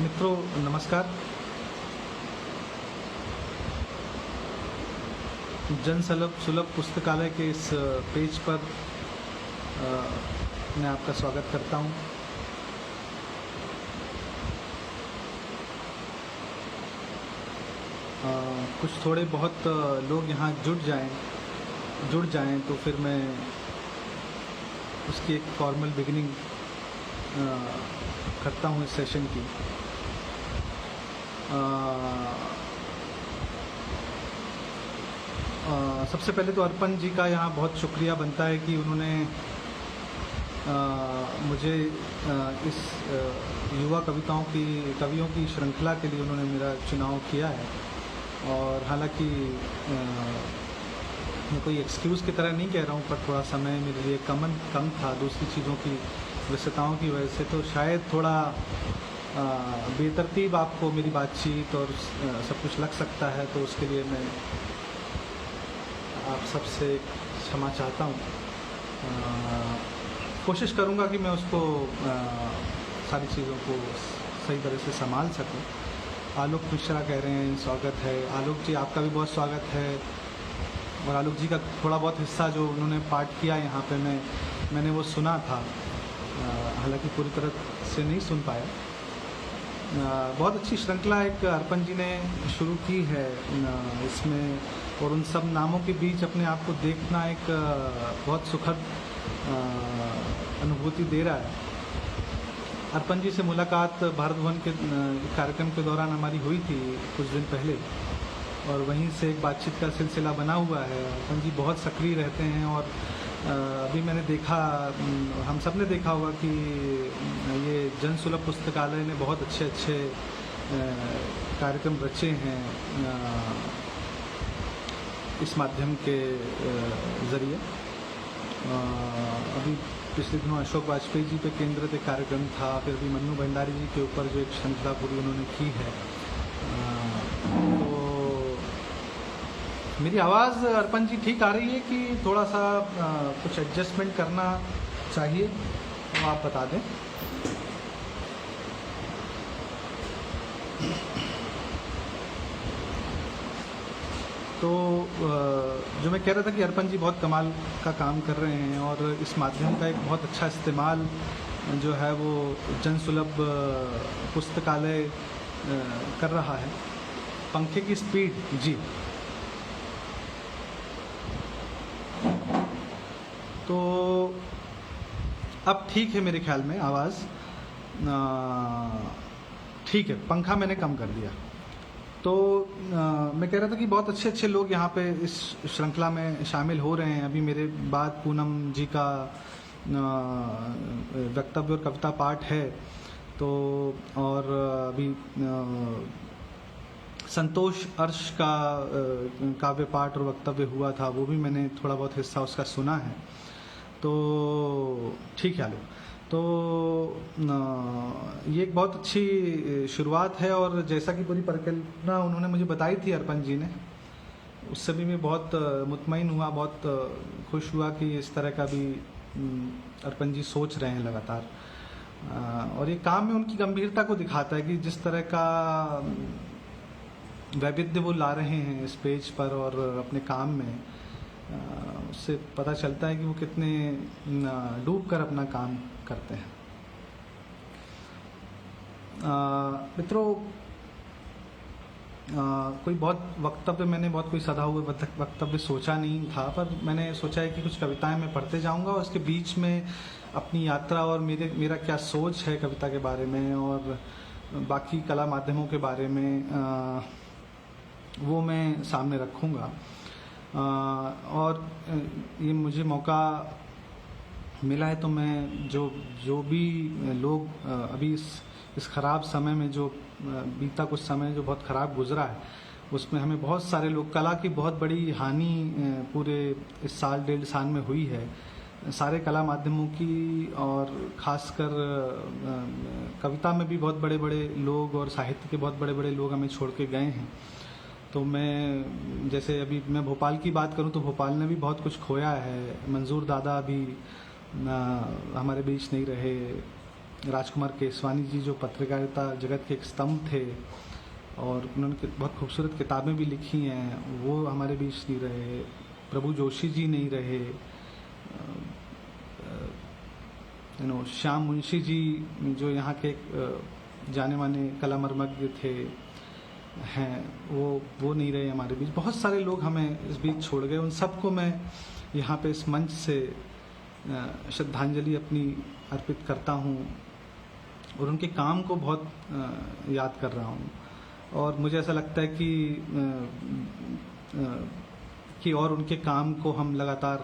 मित्रों नमस्कार। जन सुलभ पुस्तकालय के इस पेज पर मैं आपका स्वागत करता हूं। कुछ थोड़े बहुत लोग यहाँ जुड़ जाएं तो फिर मैं उसकी एक फॉर्मल बिगिनिंग करता हूँ इस सेशन की। सबसे पहले तो अर्पण जी का यहाँ बहुत शुक्रिया बनता है कि उन्होंने मुझे इस युवा कवियों की श्रृंखला के लिए उन्होंने मेरा चुनाव किया है। और हालांकि मैं कोई एक्सक्यूज़ की तरह नहीं कह रहा हूँ, पर थोड़ा समय मेरे लिए कम था दूसरी चीज़ों की व्यस्तताओं की वजह से, तो शायद थोड़ा बेतरतीब आपको मेरी बातचीत और सब कुछ लग सकता है, तो उसके लिए मैं आप सबसे क्षमा चाहता हूँ। कोशिश करूँगा कि मैं उसको सारी चीज़ों को सही तरह से संभाल सकूँ। आलोक मिश्रा कह रहे हैं स्वागत है। आलोक जी आपका भी बहुत स्वागत है। और आलोक जी का थोड़ा बहुत हिस्सा जो उन्होंने पाठ किया यहाँ पे मैंने वो सुना था, हालांकि पूरी तरह से नहीं सुन पाया। बहुत अच्छी श्रृंखला एक अर्पण जी ने शुरू की है इसमें, और उन सब नामों के बीच अपने आप को देखना एक बहुत सुखद अनुभूति दे रहा है। अर्पण जी से मुलाकात भारत भवन के कार्यक्रम के दौरान हमारी हुई थी कुछ दिन पहले, और वहीं से एक बातचीत का सिलसिला बना हुआ है। अर्पण जी बहुत सक्रिय रहते हैं, और अभी मैंने देखा, हम सब ने देखा होगा कि ये जन सुलभ पुस्तकालय ने बहुत अच्छे कार्यक्रम रचे हैं इस माध्यम के ज़रिए। अभी पिछले दिनों अशोक वाजपेयी जी पे केंद्रित एक कार्यक्रम था, फिर भी मन्नू भंडारी जी के ऊपर जो एक श्रृंखला पूरी उन्होंने की है। तो मेरी आवाज़ अर्पण जी ठीक आ रही है कि थोड़ा सा कुछ एडजस्टमेंट करना चाहिए, तो आप बता दें। तो जो मैं कह रहा था कि अर्पण जी बहुत कमाल का काम कर रहे हैं, और इस माध्यम का एक बहुत अच्छा इस्तेमाल जो है वो जन सुलभ पुस्तकालय कर रहा है। पंखे की स्पीड जी, तो अब ठीक है मेरे ख्याल में आवाज़ ठीक है। पंखा मैंने कम कर दिया। तो मैं कह रहा था कि बहुत अच्छे लोग यहाँ पे इस श्रृंखला में शामिल हो रहे हैं। अभी मेरे बाद पूनम जी का वक्तव्य और कविता पाठ है, तो और अभी संतोष अर्श का काव्य पाठ और वक्तव्य हुआ था, वो भी मैंने थोड़ा बहुत हिस्सा उसका सुना है। तो ठीक है। तो ये एक बहुत अच्छी शुरुआत है, और जैसा कि पूरी परिकल्पना उन्होंने मुझे बताई थी अर्पण जी ने, उससे भी मैं बहुत मुतमईन हुआ, बहुत खुश हुआ कि इस तरह का भी अर्पण जी सोच रहे हैं लगातार। और ये काम में उनकी गंभीरता को दिखाता है कि जिस तरह का वैविध्य वो ला रहे हैं इस पेज पर और अपने काम में, उससे पता चलता है कि वो कितने डूब कर अपना काम करते हैं। मित्रों, मैंने बहुत कोई सधा हुए वक्तव्य सोचा नहीं था, पर मैंने सोचा है कि कुछ कविताएं मैं पढ़ते जाऊंगा, और उसके बीच में अपनी यात्रा और मेरा क्या सोच है कविता के बारे में और बाकी कला माध्यमों के बारे में, वो मैं सामने रखूंगा। और ये मुझे मौका मिला है, तो मैं जो भी लोग अभी इस ख़राब समय में जो बीता कुछ समय जो बहुत ख़राब गुजरा है, उसमें हमें बहुत सारे लोग, कला की बहुत बड़ी हानि पूरे इस साल 1.5 साल में हुई है सारे कला माध्यमों की, और ख़ासकर कविता में भी बहुत बड़े बड़े लोग और साहित्य के बहुत बड़े बड़े लोग हमें छोड़ के गए हैं। तो मैं जैसे अभी मैं भोपाल की बात करूं तो भोपाल ने भी बहुत कुछ खोया है। मंजूर दादा अभी हमारे बीच नहीं रहे, राजकुमार केसवानी जी जो पत्रकारिता जगत के एक स्तंभ थे और उन्होंने बहुत खूबसूरत किताबें भी लिखी हैं, वो हमारे बीच नहीं रहे। प्रभु जोशी जी नहीं रहे। श्याम मुंशी जी जो यहाँ के जाने माने कला मर्मज्ञ थे हैं, वो नहीं रहे हमारे बीच। बहुत सारे लोग हमें इस बीच छोड़ गए। उन सबको मैं यहाँ पे इस मंच से श्रद्धांजलि अपनी अर्पित करता हूँ और उनके काम को बहुत याद कर रहा हूँ। और मुझे ऐसा लगता है कि और उनके काम को हम लगातार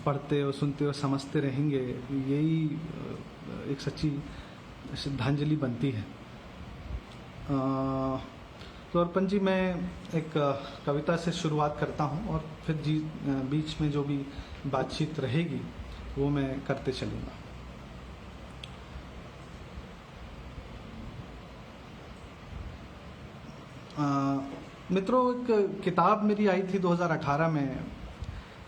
पढ़ते और सुनते और समझते रहेंगे। यही एक सच्ची श्रद्धांजलि बनती है। तो अर्पण जी, मैं एक कविता से शुरुआत करता हूँ और फिर बीच में जो भी बातचीत रहेगी वो मैं करते चलूँगा। मित्रों, एक किताब मेरी आई थी 2018 में,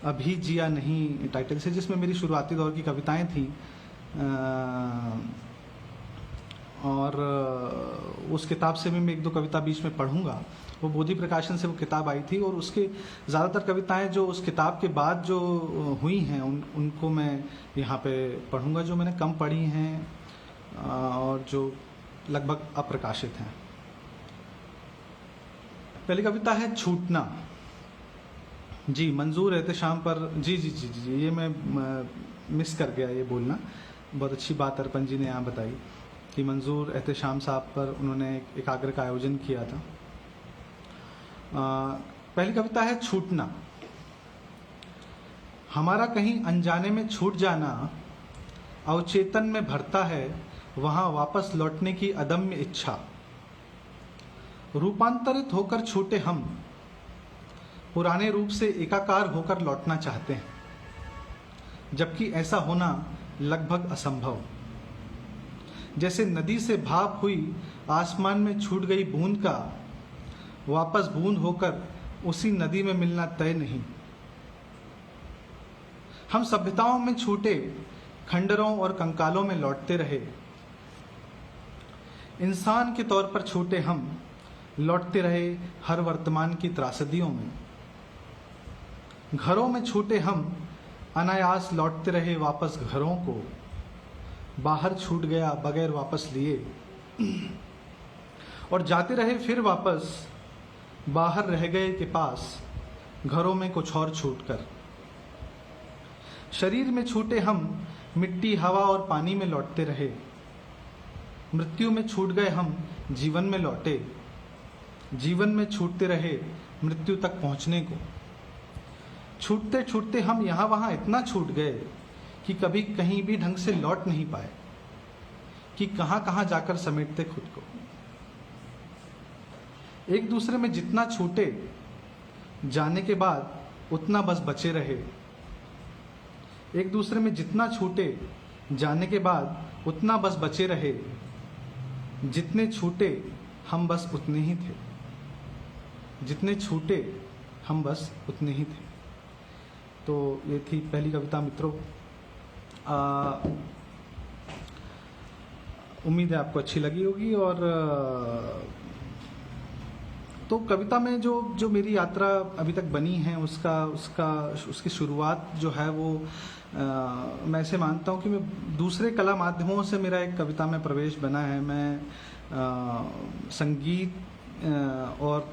अभी जिया नहीं टाइटल से, जिसमें मेरी शुरुआती दौर की कविताएं थी। और उस किताब से भी मैं एक दो कविता बीच में पढ़ूंगा। वो बोधि प्रकाशन से वो किताब आई थी और उसके ज़्यादातर कविताएं जो उस किताब के बाद जो हुई हैं उनको मैं यहाँ पे पढ़ूंगा, जो मैंने कम पढ़ी हैं और जो लगभग अप्रकाशित हैं। पहली कविता है छूटना। जी, मंजूर एहतेशाम पर। जी जी जी जी, ये मैं मिस कर गया ये बोलना। बहुत अच्छी बात अर्पण जी ने यहाँ बताई कि मंजूर एहतेशाम साहब पर उन्होंने एक एकाग्र का आयोजन किया था। पहली कविता है छूटना। हमारा कहीं अनजाने में छूट जाना अवचेतन में भरता है, वहां वापस लौटने की अदम्य इच्छा। रूपांतरित होकर छूटे हम पुराने रूप से एकाकार होकर लौटना चाहते हैं, जबकि ऐसा होना लगभग असंभव। जैसे नदी से भाप हुई आसमान में छूट गई बूंद का वापस बूंद होकर उसी नदी में मिलना तय नहीं। हम सभ्यताओं में छूटे खंडरों और कंकालों में लौटते रहे। इंसान के तौर पर छूटे हम लौटते रहे हर वर्तमान की त्रासदियों में। घरों में छूटे हम अनायास लौटते रहे वापस घरों को। बाहर छूट गया बगैर वापस लिए और जाते रहे फिर वापस बाहर रह गए के पास, घरों में कुछ और छूटकर। शरीर में छूटे हम मिट्टी हवा और पानी में लौटते रहे। मृत्यु में छूट गए हम जीवन में लौटे। जीवन में छूटते रहे मृत्यु तक पहुंचने को। छूटते छूटते हम यहाँ वहाँ इतना छूट गए कि कभी कहीं भी ढंग से लौट नहीं पाए, कि कहाँ कहाँ जाकर समेटते खुद को। एक दूसरे में जितना छूटे जाने के बाद उतना बस बचे रहे। एक दूसरे में जितना छूटे जाने के बाद उतना बस बचे रहे। जितने छूटे हम बस उतने ही थे। जितने छूटे हम बस उतने ही थे। तो ये थी पहली कविता मित्रों। उम्मीद है आपको अच्छी लगी होगी। और तो कविता में जो मेरी यात्रा अभी तक बनी है उसकी शुरुआत जो है वो मैं ऐसे मानता हूँ कि मैं दूसरे कला माध्यमों से मेरा एक कविता में प्रवेश बना है। मैं संगीत और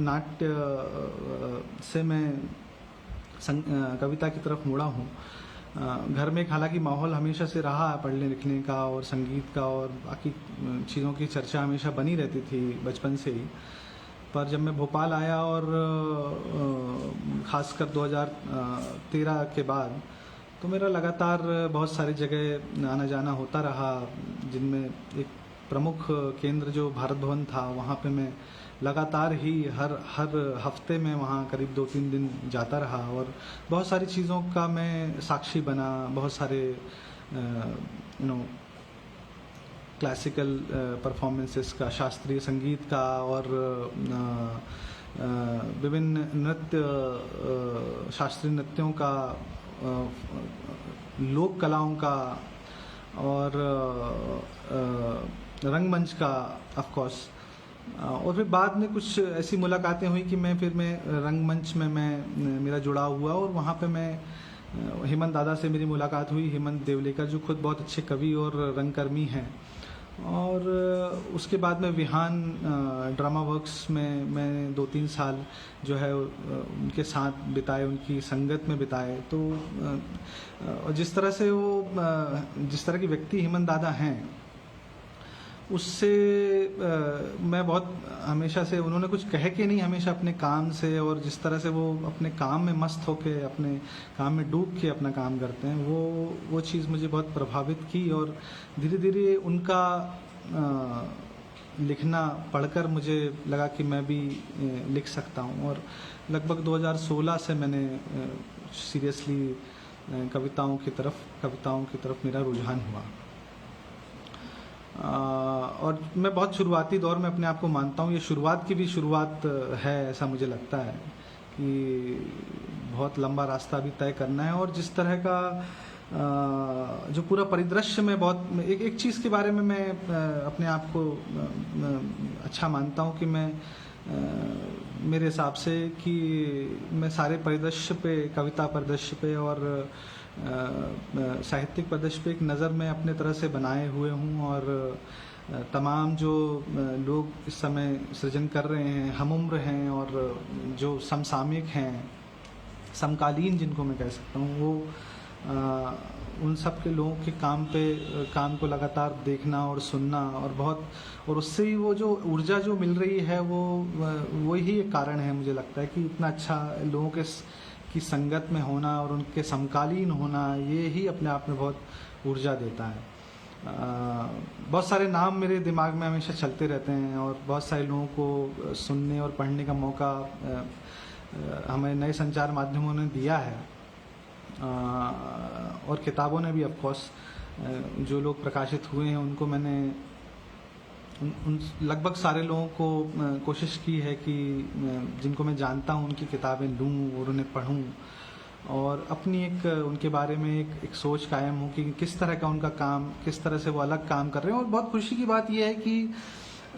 नाट्य से मैं कविता की तरफ मुड़ा हूँ। घर में हालांकि माहौल हमेशा से रहा है पढ़ने लिखने का और संगीत का और बाकी चीज़ों की चर्चा हमेशा बनी रहती थी बचपन से ही। पर जब मैं भोपाल आया और ख़ासकर 2013 के बाद तो मेरा लगातार बहुत सारी जगह आना जाना होता रहा, जिनमें एक प्रमुख केंद्र जो भारत भवन था वहाँ पे मैं लगातार ही हर हफ्ते में वहाँ करीब 2-3 दिन जाता रहा और बहुत सारी चीज़ों का मैं साक्षी बना। बहुत सारे क्लासिकल परफॉर्मेंसेस का, शास्त्रीय संगीत का और विभिन्न शास्त्रीय नृत्यों का लोक कलाओं का और रंगमंच का ऑफ कोर्स। और फिर बाद में कुछ ऐसी मुलाकातें हुई कि मैं रंगमंच में मेरा जुड़ाव हुआ, और वहाँ पे मैं हेमंत दादा से मेरी मुलाकात हुई। हेमंत देवलेकर जो खुद बहुत अच्छे कवि और रंगकर्मी हैं। और उसके बाद में विहान ड्रामा वर्क्स में मैं 2-3 साल जो है उनके साथ बिताए, उनकी संगत में बिताए। तो जिस तरह से जिस तरह के व्यक्ति हेमंत दादा हैं, उससे मैं बहुत हमेशा से, उन्होंने कुछ कह के नहीं, हमेशा अपने काम से, और जिस तरह से वो अपने काम में मस्त होके, अपने काम में डूब के अपना काम करते हैं, वो चीज़ मुझे बहुत प्रभावित की। और धीरे धीरे उनका लिखना पढ़कर मुझे लगा कि मैं भी लिख सकता हूँ। और लगभग 2016 से मैंने सीरियसली कविताओं की तरफ मेरा रुझान हुआ। और मैं बहुत शुरुआती दौर में अपने आप को मानता हूँ, ये शुरुआत की भी शुरुआत है, ऐसा मुझे लगता है कि बहुत लंबा रास्ता भी तय करना है। और जिस तरह का जो पूरा परिदृश्य में बहुत एक चीज़ के बारे में मैं अपने आप को अच्छा मानता हूँ कि मैं मेरे हिसाब से कि मैं सारे परिदृश्य पे, कविता परिदृश्य पे और साहित्यिक परिदृश्य पे एक नज़र में अपने तरह से बनाए हुए हूँ। और तमाम जो लोग इस समय सृजन कर रहे हैं, हम उम्र हैं और जो समसामयिक हैं, समकालीन जिनको मैं कह सकता हूँ, वो उन सब के लोगों के काम को लगातार देखना और सुनना, और उससे ही वो जो ऊर्जा जो मिल रही है, वो ही एक कारण है मुझे लगता है कि इतना अच्छा लोगों की संगत में होना और उनके समकालीन होना, ये ही अपने आप में बहुत ऊर्जा देता है। बहुत सारे नाम मेरे दिमाग में हमेशा चलते रहते हैं, और बहुत सारे लोगों को सुनने और पढ़ने का मौका हमें नए संचार माध्यमों ने दिया है, और किताबों ने भी। ऑफ कोर्स जो लोग प्रकाशित हुए हैं उनको मैंने उन लगभग सारे लोगों को कोशिश की है कि जिनको मैं जानता हूँ उनकी किताबें लूँ और उन्हें पढूं, और अपनी उनके बारे में एक सोच कायम हो कि किस तरह का उनका काम, किस तरह से वो अलग काम कर रहे हैं। और बहुत खुशी की बात यह है कि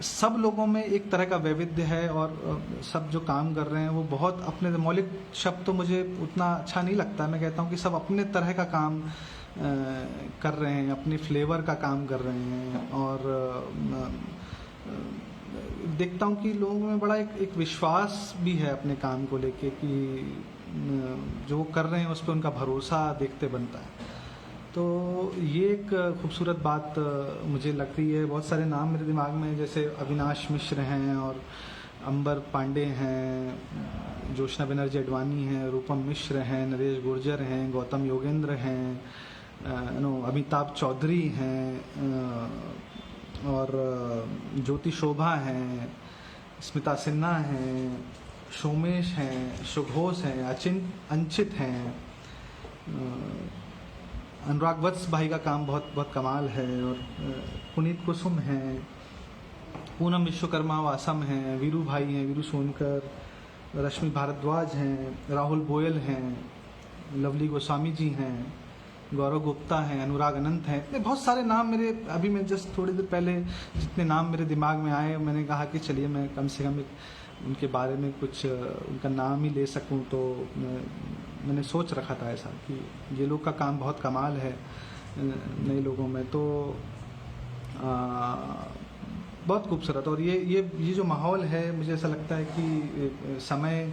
सब लोगों में एक तरह का वैविध्य है, और सब जो काम कर रहे हैं वो बहुत अपने, मौलिक शब्द तो मुझे उतना अच्छा नहीं लगता, मैं कहता हूँ कि सब अपने तरह का काम कर रहे हैं, अपने फ्लेवर का काम कर रहे हैं। और देखता हूँ कि लोगों में बड़ा एक विश्वास भी है अपने काम को लेके कि जो वो कर रहे हैं उस पर उनका भरोसा देखते बनता है। तो ये एक खूबसूरत बात मुझे लगती है। बहुत सारे नाम मेरे दिमाग में, जैसे अविनाश मिश्र हैं, और अंबर पांडे हैं, जोशना बनर्जी अडवाणी हैं, रूपम मिश्र हैं, नरेश गुर्जर हैं, गौतम योगेंद्र हैं, अमिताभ चौधरी हैं, और ज्योति शोभा हैं, स्मिता सिन्हा हैं, सोमेश हैं, सुघोष हैं, अंचित हैं, अनुराग वत्स भाई का काम बहुत बहुत कमाल है, और पुनीत कुसुम हैं, पूनम विश्वकर्मा वासम हैं, वीरू भाई हैं, वीरू सोनकर, रश्मि भारद्वाज हैं, राहुल बोयल हैं, लवली गोस्वामी जी हैं, गौरव गुप्ता हैं, अनुराग अनंत हैं। इतने बहुत सारे नाम मेरे, अभी मैं जस्ट थोड़ी देर पहले जितने नाम मेरे दिमाग में आए, मैंने कहा कि चलिए मैं कम से कम उनके बारे में कुछ उनका नाम ही ले सकूं। तो मैंने सोच रखा था ऐसा कि ये लोग का काम बहुत कमाल है नए लोगों में। तो बहुत खूबसूरत। और ये जो माहौल है, मुझे ऐसा लगता है कि समय,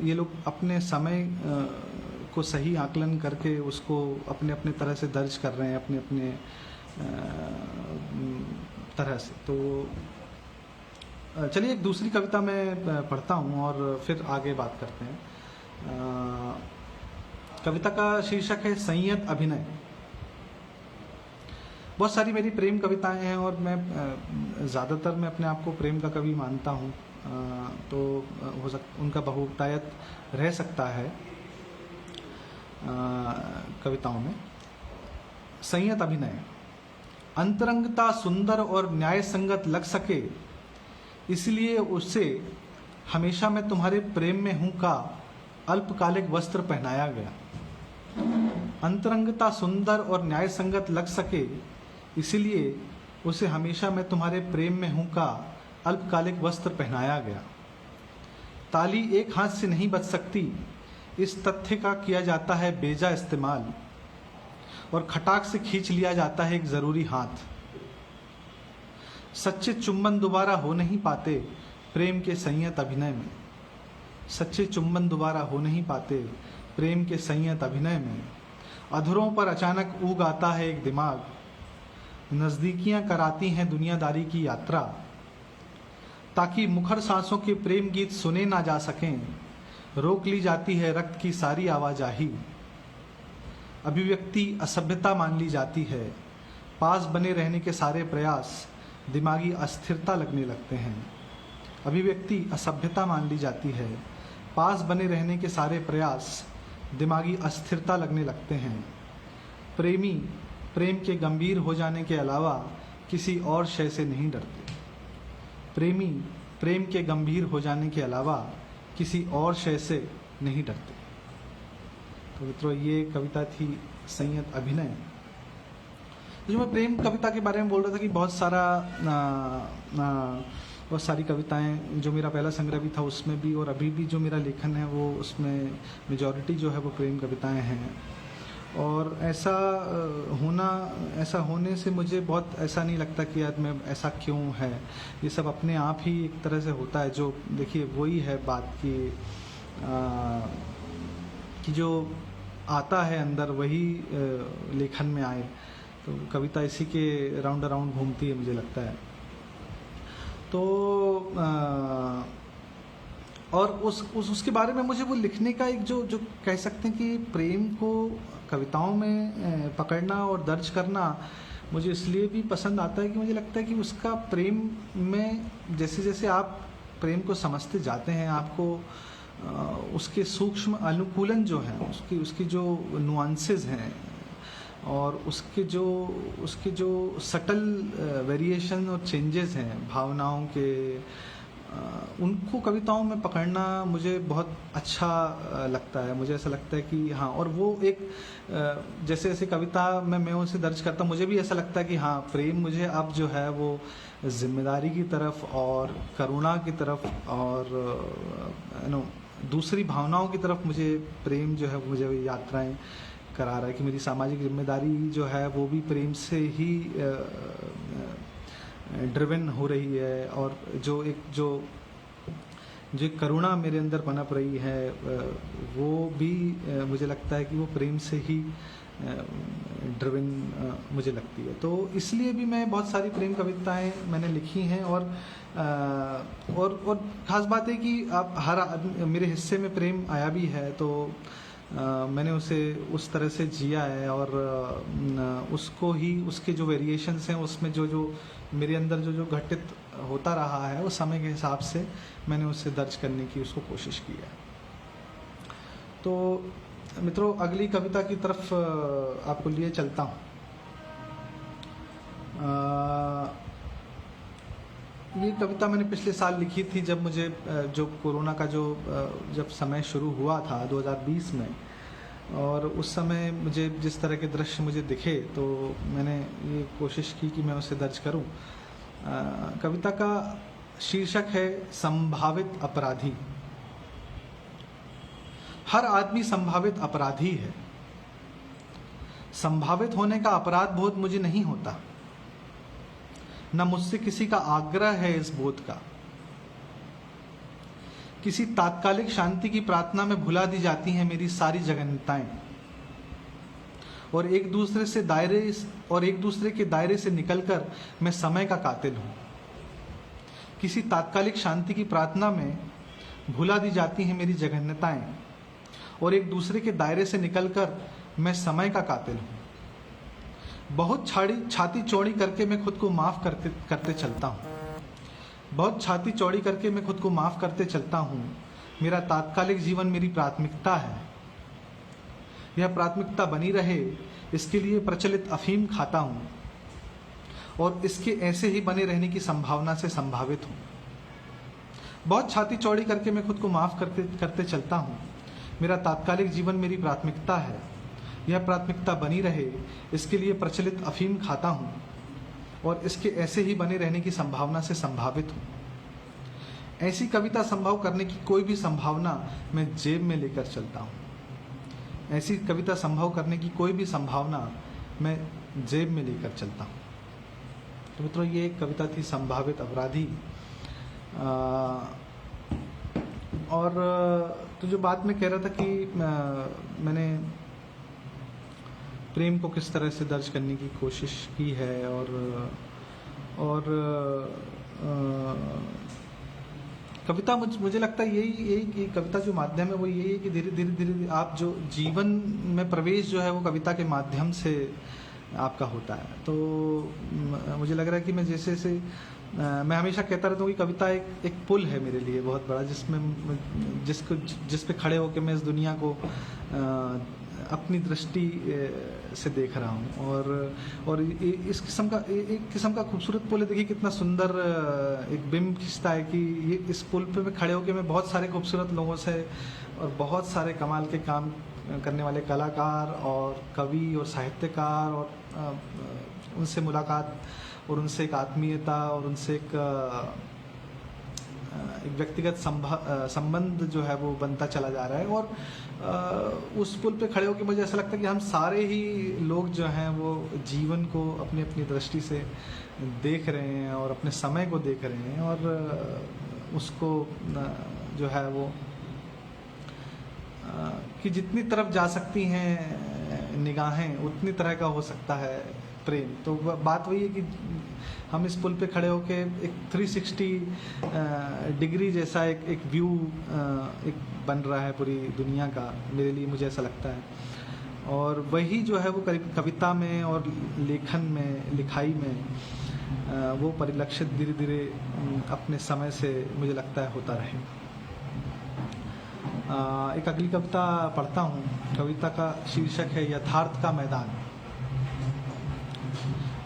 ये लोग अपने समय को सही आकलन करके उसको अपने अपने तरह से दर्ज कर रहे हैं, अपने अपने तरह से। तो चलिए एक दूसरी कविता मैं पढ़ता हूँ और फिर आगे बात करते हैं। कविता का शीर्षक है संयत अभिनय। बहुत सारी मेरी प्रेम कविताएं हैं और मैं ज़्यादातर मैं अपने आप को प्रेम का कवि मानता हूँ, तो उनका बहुतायत रह सकता है कविताओं में। संयत अभिनय। अंतरंगता सुंदर और न्याय संगत लग सके, इसलिए उससे हमेशा मैं तुम्हारे प्रेम में हूँ का अल्पकालिक वस्त्र पहनाया गया। अंतरंगता सुंदर और न्याय संगत लग सके, इसलिए उसे हमेशा मैं तुम्हारे प्रेम में हूं का अल्पकालिक वस्त्र पहनाया गया। ताली एक हाथ से नहीं बच सकती, इस तथ्य का किया जाता है बेजा इस्तेमाल, और खटाक से खींच लिया जाता है एक जरूरी हाथ। सच्चे चुंबन दोबारा हो नहीं पाते प्रेम के संयत अभिनय में। सच्चे चुंबन दोबारा हो नहीं पाते प्रेम के संयत अभिनय में। अधरों पर अचानक ऊग आता है एक दिमाग, नजदीकियां कराती हैं दुनियादारी की यात्रा, ताकि मुखर सांसों के प्रेम गीत सुने ना जा सकें, रोक ली जाती है रक्त की सारी आवाजाही। अभिव्यक्ति असभ्यता मान ली जाती है, पास बने रहने के सारे प्रयास दिमागी अस्थिरता लगने लगते हैं। अभिव्यक्ति असभ्यता मान ली जाती है, पास बने रहने के सारे प्रयास दिमागी अस्थिरता लगने लगते हैं। प्रेमी प्रेम के गंभीर हो जाने के अलावा किसी और शय से नहीं डरते। प्रेमी प्रेम के गंभीर हो जाने के अलावा किसी और शय से नहीं डरते। तो मित्रों, ये कविता थी संयत अभिनय। जो मैं प्रेम कविता के बारे में बोल रहा था कि बहुत सारी कविताएं, जो मेरा पहला संग्रह भी था उसमें भी, और अभी भी जो मेरा लेखन है वो उसमें मेजॉरिटी जो है वो प्रेम कविताएं हैं। और ऐसा होने से मुझे बहुत ऐसा नहीं लगता कि यार मैं ऐसा क्यों है, ये सब अपने आप ही एक तरह से होता है। जो देखिए वही है बात कि जो आता है अंदर वही लेखन में आए। तो कविता इसी के राउंड अराउंड घूमती है मुझे लगता है। तो और उसके बारे में मुझे वो लिखने का एक जो कह सकते हैं कि प्रेम को कविताओं में पकड़ना और दर्ज करना मुझे इसलिए भी पसंद आता है कि मुझे लगता है कि उसका प्रेम में जैसे जैसे आप प्रेम को समझते जाते हैं, आपको उसके सूक्ष्म अनुकूलन जो हैं, उसकी जो नुआंसेस हैं और उसके जो सटल वेरिएशन और चेंजेस हैं भावनाओं के, उनको कविताओं में पकड़ना मुझे बहुत अच्छा लगता है। मुझे ऐसा लगता है कि हाँ, और वो एक जैसे जैसे कविता में मैं उसे दर्ज करता हूँ, मुझे भी ऐसा लगता है कि हाँ, प्रेम मुझे अब जो है वो जिम्मेदारी की तरफ और करुणा की तरफ और दूसरी भावनाओं की तरफ मुझे प्रेम जो है मुझे यात्राएं करा रहा है कि मेरी सामाजिक जिम्मेदारी जो है वो भी प्रेम से ही ड्रिवन हो रही है। और जो करुणा मेरे अंदर पनप रही है वो भी मुझे लगता है कि वो प्रेम से ही ड्रिवन मुझे लगती है। तो इसलिए भी मैं बहुत सारी प्रेम कविताएं मैंने लिखी हैं। और ख़ास बात है कि आप मेरे हिस्से में प्रेम आया भी है, तो मैंने उसे उस तरह से जिया है और उसको ही उसके जो वेरिएशंस हैं उसमें जो मेरे अंदर जो घटित होता रहा है उस समय के हिसाब से मैंने उसे दर्ज करने की उसको कोशिश की है। तो मित्रों, अगली कविता की तरफ आपको लिए चलता हूँ। ये कविता मैंने पिछले साल लिखी थी जब मुझे जो कोरोना का जब समय शुरू हुआ था 2020 में, और उस समय मुझे जिस तरह के दृश्य मुझे दिखे तो मैंने ये कोशिश की कि मैं उसे दर्ज करूं। कविता का शीर्षक है संभावित अपराधी। हर आदमी संभावित अपराधी है। संभावित होने का अपराध बोध मुझे नहीं होता, न मुझसे किसी का आग्रह है इस बोध का। किसी तात्कालिक शांति की प्रार्थना में भुला दी जाती हैं मेरी सारी जघन्यताएं, और एक दूसरे के दायरे से निकलकर मैं समय का कातिल हूं। किसी तात्कालिक शांति की प्रार्थना में भुला दी जाती हैं मेरी जघन्यताएं, और एक दूसरे के दायरे से निकलकर मैं समय का कातिल हूं। बहुत छाती चौड़ी करके मैं खुद को माफ करते चलता हूँ। बहुत छाती चौड़ी करके मैं खुद को माफ करते चलता हूँ। मेरा तात्कालिक जीवन मेरी प्राथमिकता है। यह प्राथमिकता बनी रहे इसके लिए प्रचलित अफीम खाता हूँ, और इसके ऐसे ही बने रहने की संभावना से संभावित हूँ। बहुत छाती चौड़ी करके मैं खुद को माफ करते चलता हूँ। मेरा तात्कालिक जीवन मेरी प्राथमिकता है। यह प्राथमिकता बनी रहे, इसके लिए प्रचलित अफीम खाता हूँ और इसके ऐसे ही बने रहने की संभावना से संभावित हूँ। ऐसी कविता संभव करने की कोई भी संभावना मैं जेब में लेकर चलता हूँ। ऐसी कविता संभव करने की कोई भी संभावना मैं जेब में लेकर चलता हूँ। तो मित्रों, ये एक कविता थी संभावित अपराधी। और तो जो बात मैं कह रहा था कि मैंने प्रेम को किस तरह से दर्ज करने की कोशिश की है और कविता मुझे लगता है यही कविता जो माध्यम है वो यही है कि धीरे धीरे आप जो जीवन में प्रवेश जो है वो कविता के माध्यम से आपका होता है। तो मुझे लग रहा है कि मैं जैसे मैं हमेशा कहता रहता हूँ कि कविता एक पुल है मेरे लिए बहुत बड़ा, जिस पे खड़े होकर मैं इस दुनिया को अपनी दृष्टि से देख रहा हूँ। और इस किस्म का एक किस्म का खूबसूरत पुल है। देखिए कितना सुंदर एक बिंब खिंचता है कि ये इस पुल पे मैं खड़े होकर मैं बहुत सारे खूबसूरत लोगों से और बहुत सारे कमाल के काम करने वाले कलाकार और कवि और साहित्यकार और उनसे मुलाकात और उनसे एक आत्मीयता और उनसे एक व्यक्तिगत संबंध जो है वो बनता चला जा रहा है। और उस पुल पे खड़े होकर मुझे ऐसा लगता है कि हम सारे ही लोग जो हैं वो जीवन को अपनी अपनी दृष्टि से देख रहे हैं और अपने समय को देख रहे हैं और उसको जो है वो कि जितनी तरफ जा सकती हैं निगाहें उतनी तरह का हो सकता है प्रेम। तो बात वही है कि हम इस पुल पे खड़े होके एक 360 डिग्री जैसा एक व्यू एक बन रहा है पूरी दुनिया का, मेरे लिए मुझे ऐसा लगता है। और वही जो है वो कविता में और लेखन में लिखाई में वो परिलक्षित धीरे धीरे अपने समय से मुझे लगता है होता रहे। एक अगली कविता पढ़ता हूँ। कविता का शीर्षक है यथार्थ का मैदान।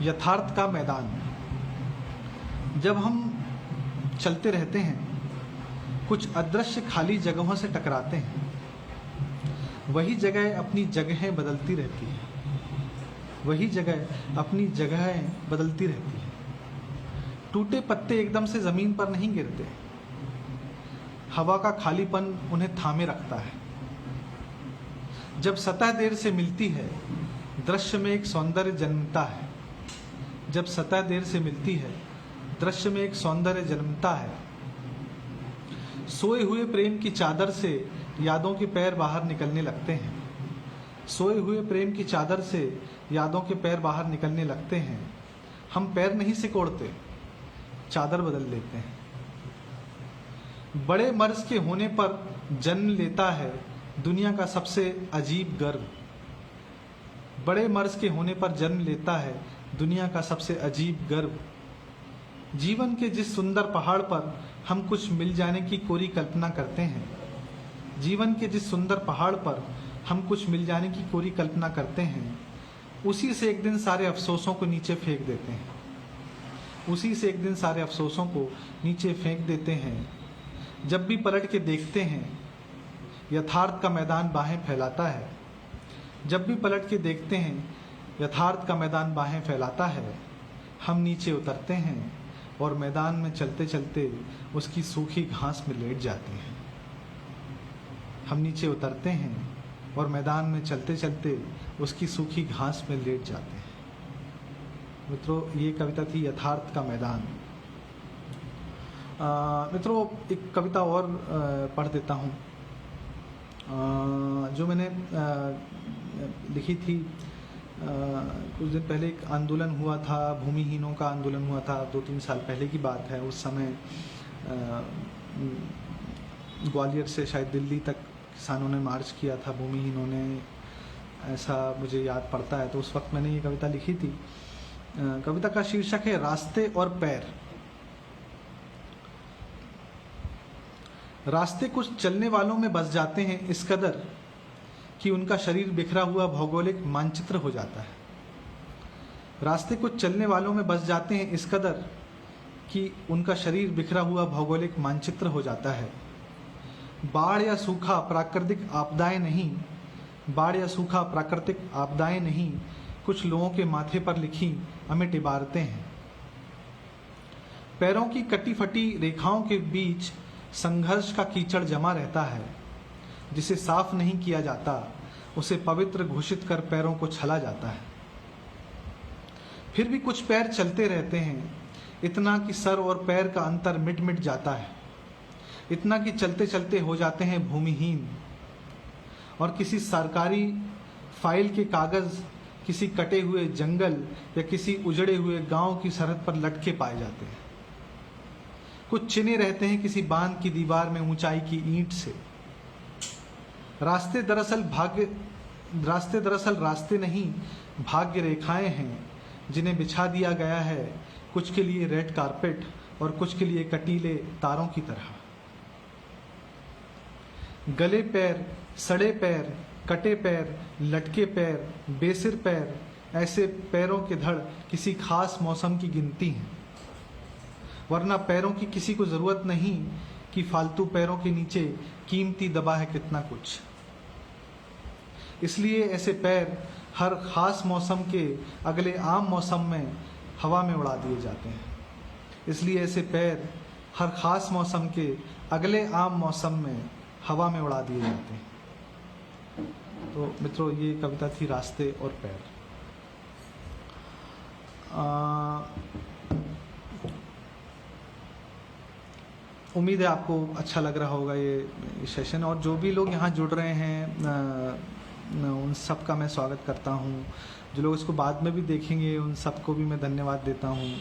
यथार्थ का मैदान। जब हम चलते रहते हैं कुछ अदृश्य खाली जगहों से टकराते हैं, वही जगह अपनी जगहें बदलती रहती है। वही जगह अपनी जगहें बदलती रहती है। टूटे पत्ते एकदम से ज़मीन पर नहीं गिरते, हवा का खालीपन उन्हें थामे रखता है। जब सतह देर से मिलती है दृश्य में एक सौंदर्य जन्मता है। जब सतह देर से मिलती है दृश्य में एक सौंदर्य जन्मता है। सोए हुए प्रेम की चादर से यादों के पैर बाहर निकलने लगते हैं। सोए हुए प्रेम की चादर से यादों के पैर बाहर निकलने लगते हैं। हम पैर नहीं सिकोड़ते, चादर बदल लेते हैं। बड़े मर्ज के होने पर जन्म लेता है दुनिया का सबसे अजीब गर्व। बड़े मर्ज के होने पर जन्म लेता है दुनिया का सबसे अजीब गर्व। जीवन के जिस सुंदर पहाड़ पर हम कुछ मिल जाने की कोरी कल्पना करते हैं, जीवन के जिस सुंदर पहाड़ पर हम कुछ मिल जाने की कोरी कल्पना करते हैं, उसी से एक दिन सारे अफसोसों को नीचे फेंक देते हैं। उसी से एक दिन सारे अफसोसों को नीचे फेंक देते हैं। जब भी पलट के देखते हैं यथार्थ का मैदान बाहें फैलाता है। जब भी पलट के देखते हैं यथार्थ का मैदान बाहें फैलाता है। हम नीचे उतरते हैं और मैदान में चलते चलते उसकी सूखी घास में लेट जाते हैं। हम नीचे उतरते हैं और मैदान में चलते चलते उसकी सूखी घास में लेट जाते हैं। मित्रों, ये कविता थी यथार्थ का मैदान। मित्रों, एक कविता और पढ़ देता हूँ जो मैंने लिखी थी। कुछ दिन पहले एक आंदोलन हुआ था, भूमिहीनों का आंदोलन हुआ था, 2-3 साल पहले की बात है। उस समय ग्वालियर से शायद दिल्ली तक किसानों ने मार्च किया था, भूमिहीनों ने, ऐसा मुझे याद पड़ता है। तो उस वक्त मैंने ये कविता लिखी थी। कविता का शीर्षक है रास्ते और पैर। रास्ते कुछ चलने वालों में बस जाते हैं इस कदर कि उनका शरीर बिखरा हुआ भौगोलिक मानचित्र हो जाता है। रास्ते कुछ चलने वालों में बस जाते हैं इस कदर कि उनका शरीर बिखरा हुआ भौगोलिक मानचित्र हो जाता है। बाढ़ या सूखा प्राकृतिक आपदाएं नहीं, बाढ़ या सूखा प्राकृतिक आपदाएं नहीं, कुछ लोगों के माथे पर लिखी अमिट इबारतें हैं। पैरों की कटी फटी रेखाओं के बीच संघर्ष का कीचड़ जमा रहता है, जिसे साफ नहीं किया जाता उसे पवित्र घोषित कर पैरों को छला जाता है। फिर भी कुछ पैर चलते रहते हैं, इतना कि सर और पैर का अंतर मिट मिट जाता है, इतना कि चलते चलते हो जाते हैं भूमिहीन, और किसी सरकारी फाइल के कागज किसी कटे हुए जंगल या किसी उजड़े हुए गांव की सरहद पर लटके पाए जाते हैं। कुछ चिन्हे रहते हैं किसी बांध की दीवार में ऊंचाई की ईंट से। रास्ते दरअसल रास्ते नहीं, भाग्य रेखाएं हैं जिन्हें बिछा दिया गया है, कुछ के लिए रेड कारपेट और कुछ के लिए कटीले तारों की तरह। गले पैर, सड़े पैर, कटे पैर, लटके पैर, बेसिर पैर, ऐसे पैरों के धड़ किसी खास मौसम की गिनती हैं, वरना पैरों की किसी को जरूरत नहीं कि फालतू पैरों के नीचे कीमती दबा है कितना कुछ। इसलिए ऐसे पैर हर खास मौसम के अगले आम मौसम में हवा में उड़ा दिए जाते हैं। इसलिए ऐसे पैर हर खास मौसम के अगले आम मौसम में हवा में उड़ा दिए जाते हैं। तो मित्रों, ये कविता थी रास्ते और पैर। उम्मीद है आपको अच्छा लग रहा होगा ये सेशन, और जो भी लोग यहाँ जुड़ रहे हैं उन सब का मैं स्वागत करता हूँ। जो लोग इसको बाद में भी देखेंगे उन सबको भी मैं धन्यवाद देता हूँ।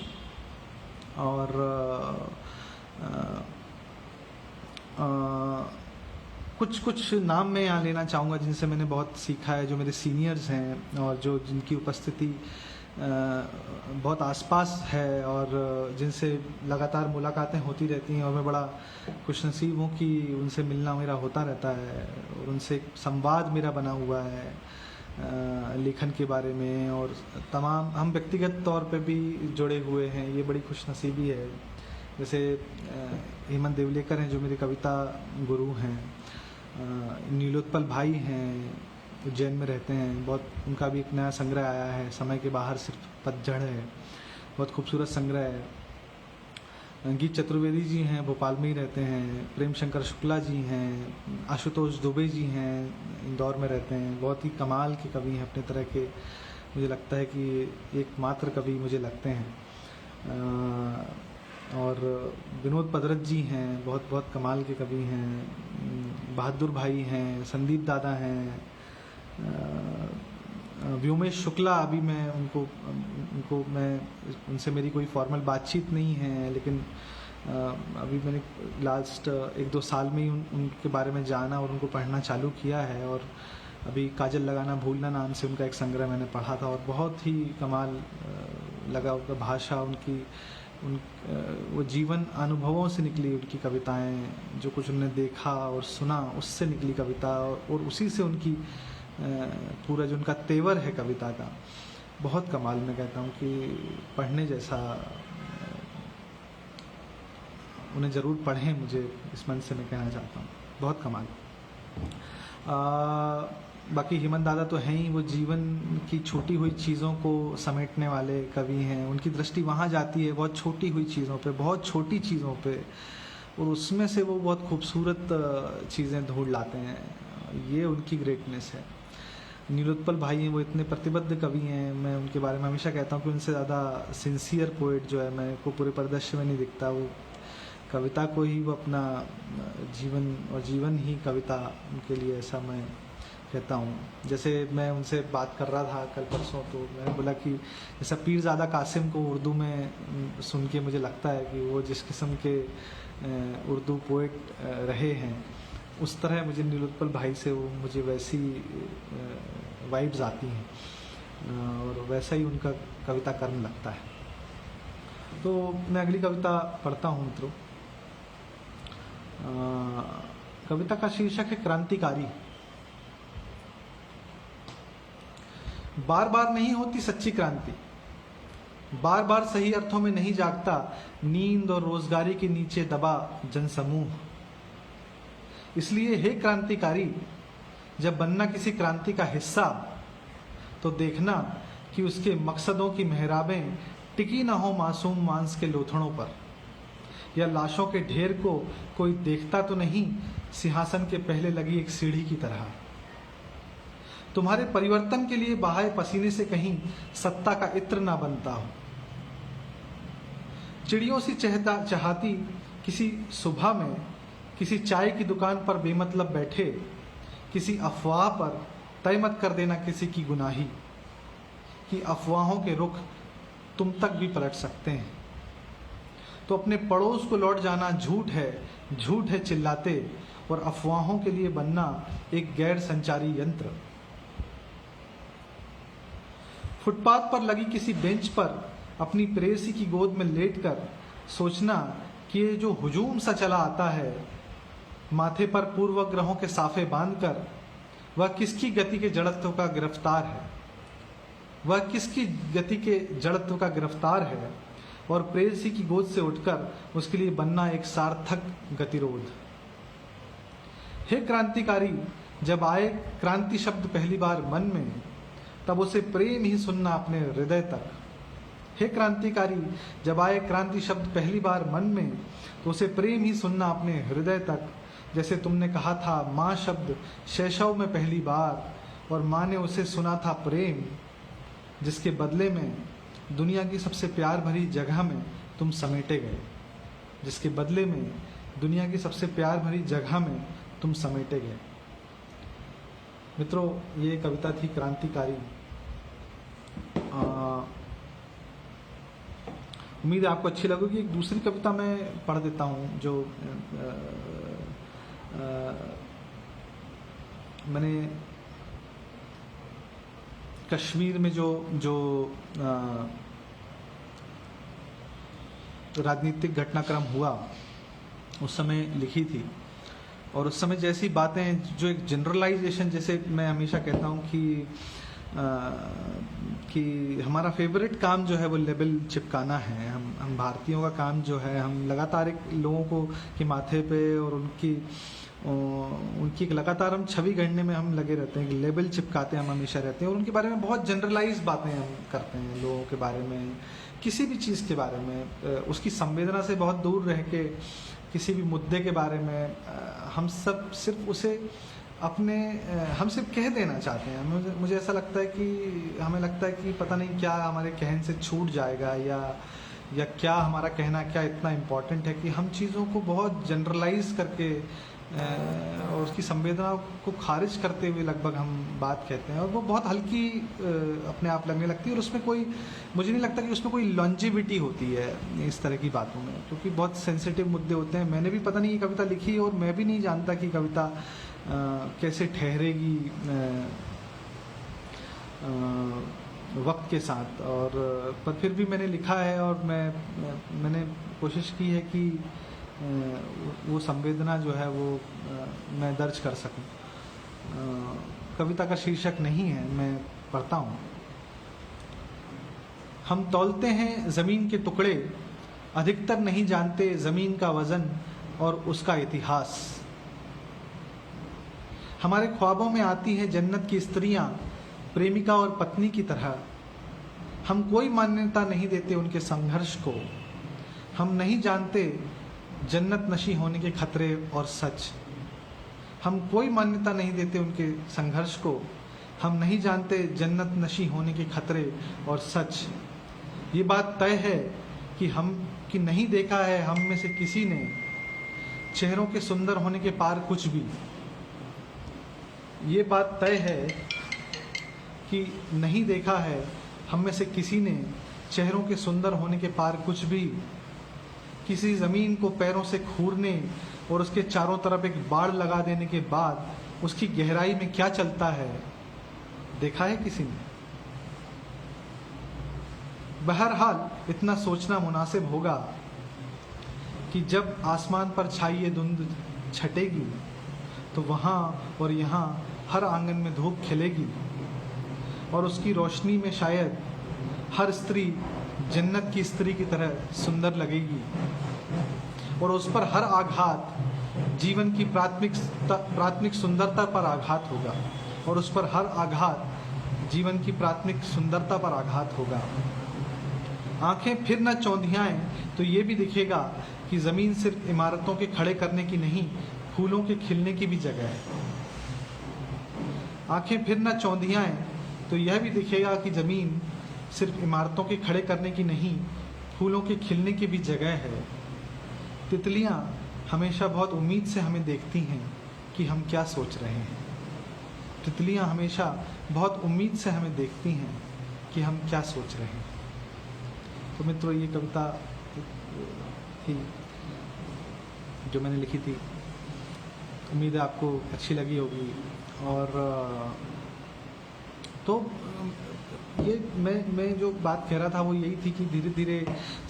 और कुछ नाम मैं यहाँ लेना चाहूँगा जिनसे मैंने बहुत सीखा है, जो मेरे सीनियर्स हैं और जो जिनकी उपस्थिति बहुत आसपास है और जिनसे लगातार मुलाकातें होती रहती हैं, और मैं बड़ा खुशनसीब हूँ कि उनसे मिलना मेरा होता रहता है और उनसे संवाद मेरा बना हुआ है लेखन के बारे में, और तमाम हम व्यक्तिगत तौर पे भी जुड़े हुए हैं। ये बड़ी खुशनसीबी है। जैसे हेमंत देवलेकर हैं जो मेरे कविता गुरु हैं, नीलोत्पल भाई हैं, उज्जैन में रहते हैं, बहुत उनका भी एक नया संग्रह आया है, समय के बाहर सिर्फ पतझड़ है, बहुत खूबसूरत संग्रह है। गीत चतुर्वेदी जी हैं, भोपाल में ही रहते हैं। प्रेम शंकर शुक्ला जी हैं, आशुतोष दुबे जी हैं, इंदौर में रहते हैं, बहुत ही कमाल के कवि हैं अपने तरह के। मुझे लगता है कि एकमात्र कवि मुझे लगते हैं। और विनोद पदरत जी हैं, बहुत बहुत कमाल के कवि हैं। बहादुर भाई हैं, संदीप दादा हैं, व्योमेश शुक्ला, अभी मैं उनको मैं उनसे मेरी कोई फॉर्मल बातचीत नहीं है, लेकिन अभी मैंने लास्ट 1-2 साल में ही उनके बारे में जाना और उनको पढ़ना चालू किया है। और अभी काजल लगाना भूलना नाम से उनका एक संग्रह मैंने पढ़ा था और बहुत ही कमाल लगा। उनका भाषा, वो जीवन अनुभवों से निकली उनकी कविताएं, जो कुछ उन्होंने देखा और सुना उससे निकली कविता, और उसी से उनकी पूरा जो उनका तेवर है कविता का, बहुत कमाल। मैं कहता हूँ कि पढ़ने जैसा, उन्हें ज़रूर पढ़ें, मुझे इस मन से मैं कहना चाहता हूँ, बहुत कमाल। बाकी हेमंत दादा तो हैं ही, वो जीवन की छोटी हुई चीज़ों को समेटने वाले कवि हैं। उनकी दृष्टि वहाँ जाती है बहुत छोटी हुई चीज़ों पे, बहुत छोटी चीज़ों पे, और उसमें से वो बहुत खूबसूरत चीज़ें ढूंढ लाते हैं। ये उनकी ग्रेटनेस है। नीलोत्पल भाई हैं, वो इतने प्रतिबद्ध कवि हैं। मैं उनके बारे में हमेशा कहता हूँ कि उनसे ज़्यादा सिंसियर पोइट जो है मेरे को पूरे परिदृश्य में नहीं दिखता। वो कविता को ही वो अपना जीवन, और जीवन ही कविता उनके लिए, ऐसा मैं कहता हूँ। जैसे मैं उनसे बात कर रहा था कल परसों, तो मैंने बोला कि जैसा पीरज़ादा कासिम को उर्दू में सुन के मुझे लगता है कि वो जिस किस्म के उर्दू पोइट रहे हैं, उस तरह मुझे नीलोत्पल भाई से वो मुझे वैसी वाइब्स आती हैं और वैसा ही उनका कविता कर्म लगता है। तो मैं अगली कविता पढ़ता हूँ मित्रों। कविता का शीर्षक है क्रांतिकारी। बार बार नहीं होती सच्ची क्रांति, बार बार सही अर्थों में नहीं जागता नींद और रोजगारी के नीचे दबा जनसमूह। इसलिए हे क्रांतिकारी, जब बनना किसी क्रांति का हिस्सा, तो देखना कि उसके मकसदों की मेहराबें टिकी ना हो मासूम मांस के लोथड़ों पर, या लाशों के ढेर को कोई देखता तो नहीं सिंहासन के पहले लगी एक सीढ़ी की तरह। तुम्हारे परिवर्तन के लिए बहाए पसीने से कहीं सत्ता का इत्र ना बनता हो। चिड़ियों सी चाहती किसी सुबह में किसी चाय की दुकान पर बेमतलब बैठे किसी अफवाह पर तय मत कर देना किसी की गुनाही, कि अफवाहों के रुख तुम तक भी पलट सकते हैं। तो अपने पड़ोस को लौट जाना झूठ है चिल्लाते, और अफवाहों के लिए बनना एक गैर संचारी यंत्र। फुटपाथ पर लगी किसी बेंच पर अपनी प्रेयसी की गोद में लेटकर सोचना कि ये जो हुजूम सा चला आता है, माथे पर पूर्वग्रहों के साफे बांधकर, वह किसकी गति के जड़त्व का गिरफ्तार है, वह किसकी गति के जड़त्व का गिरफ्तार है, और प्रेयसी की गोद से उठकर उसके लिए बनना एक सार्थक गतिरोध। हे क्रांतिकारी, जब आए क्रांति शब्द पहली बार मन में, तब उसे प्रेम ही सुनना अपने हृदय तक। हे क्रांतिकारी, जब आए क्रांति शब्द पहली बार मन में, तो उसे प्रेम ही सुनना अपने हृदय तक। जैसे तुमने कहा था माँ शब्द शैशव में पहली बार, और माँ ने उसे सुना था प्रेम, जिसके बदले में दुनिया की सबसे प्यार भरी जगह में तुम समेटे गए, जिसके बदले में दुनिया की सबसे प्यार भरी जगह में तुम समेटे गए। मित्रों, ये कविता थी क्रांतिकारी। उम्मीद है आपको अच्छी लगेगी। एक दूसरी कविता मैं पढ़ देता हूँ जो मैंने कश्मीर में जो राजनीतिक घटनाक्रम हुआ उस समय लिखी थी, और उस समय जैसी बातें जो एक जनरलाइजेशन, जैसे मैं हमेशा कहता हूँ कि हमारा फेवरेट काम जो है वो लेबल चिपकाना है। हम भारतीयों का काम जो है, हम लगातार एक लोगों को के माथे पे और उनकी लगातार हम छवि गढ़ने में हम लगे रहते हैं, कि लेबल चिपकाते हैं हम हमेशा रहते हैं, और उनके बारे में बहुत जनरलाइज बातें हम करते हैं लोगों के बारे में, किसी भी चीज़ के बारे में, उसकी संवेदना से बहुत दूर रह के किसी भी मुद्दे के बारे में हम सब सिर्फ उसे हम सिर्फ कह देना चाहते हैं। मुझे ऐसा लगता है कि हमें लगता है कि पता नहीं क्या हमारे कहने से छूट जाएगा, या क्या हमारा कहना क्या इतना इम्पोर्टेंट है कि हम चीज़ों को बहुत जनरलाइज करके और उसकी संवेदना को खारिज करते हुए लगभग हम बात कहते हैं, और वो बहुत हल्की अपने आप लगने लगती है, और उसमें कोई, मुझे नहीं लगता कि उसमें कोई लॉन्जिविटी होती है इस तरह की बातों में, क्योंकि बहुत सेंसिटिव मुद्दे होते हैं। मैंने भी पता नहीं ये कविता लिखी, और मैं भी नहीं जानता कि कविता कैसे ठहरेगी वक्त के साथ, और पर फिर भी मैंने लिखा है, और मैंने कोशिश की है कि वो संवेदना जो है वो मैं दर्ज कर सकूं। कविता का शीर्षक नहीं है, मैं पढ़ता हूँ। हम तौलते हैं ज़मीन के टुकड़े, अधिकतर नहीं जानते ज़मीन का वज़न और उसका इतिहास। हमारे ख्वाबों में आती हैं जन्नत की स्त्रियां, प्रेमिका और पत्नी की तरह। हम कोई मान्यता नहीं देते उनके संघर्ष को। हम नहीं जानते जन्नत नशी होने के खतरे और सच। हम कोई मान्यता नहीं देते उनके संघर्ष को। हम नहीं जानते जन्नत नशी होने के खतरे और सच। ये बात तय है कि नहीं देखा है हम में से किसी ने चेहरों के सुंदर होने के पार कुछ भी। ये बात तय है कि नहीं देखा है हम में से किसी ने चेहरों के सुंदर होने के पार कुछ भी। किसी ज़मीन को पैरों से खूरने और उसके चारों तरफ एक बाड़ लगा देने के बाद उसकी गहराई में क्या चलता है देखा है किसी ने? बहरहाल इतना सोचना मुनासिब होगा कि जब आसमान पर छाई ये धुंध छटेगी तो वहाँ और यहाँ हर आंगन में धूप खिलेगी, और उसकी रोशनी में शायद हर स्त्री जन्नत की स्त्री की तरह सुंदर लगेगी, और उस पर हर आघात जीवन की प्राथमिक सुंदरता पर आघात होगा, और उस पर हर आघात जीवन की प्राथमिक सुंदरता पर आघात होगा। आंखें फिर न चौंधियाएं तो ये भी दिखेगा कि ज़मीन सिर्फ इमारतों के खड़े करने की नहीं, फूलों के खिलने की भी जगह है। आंखें फिर न चौंधियाएं तो यह भी दिखेगा कि ज़मीन सिर्फ इमारतों के खड़े करने की नहीं, फूलों के खिलने की भी जगह है। तितलियां हमेशा बहुत उम्मीद से हमें देखती हैं कि हम क्या सोच रहे हैं। तितलियां हमेशा बहुत उम्मीद से हमें देखती हैं कि हम क्या सोच रहे हैं। तो मित्रों, ये कविता थी जो मैंने लिखी थी। उम्मीद है आपको अच्छी लगी होगी। और तो ये मैं जो बात कह रहा था वो यही थी कि धीरे धीरे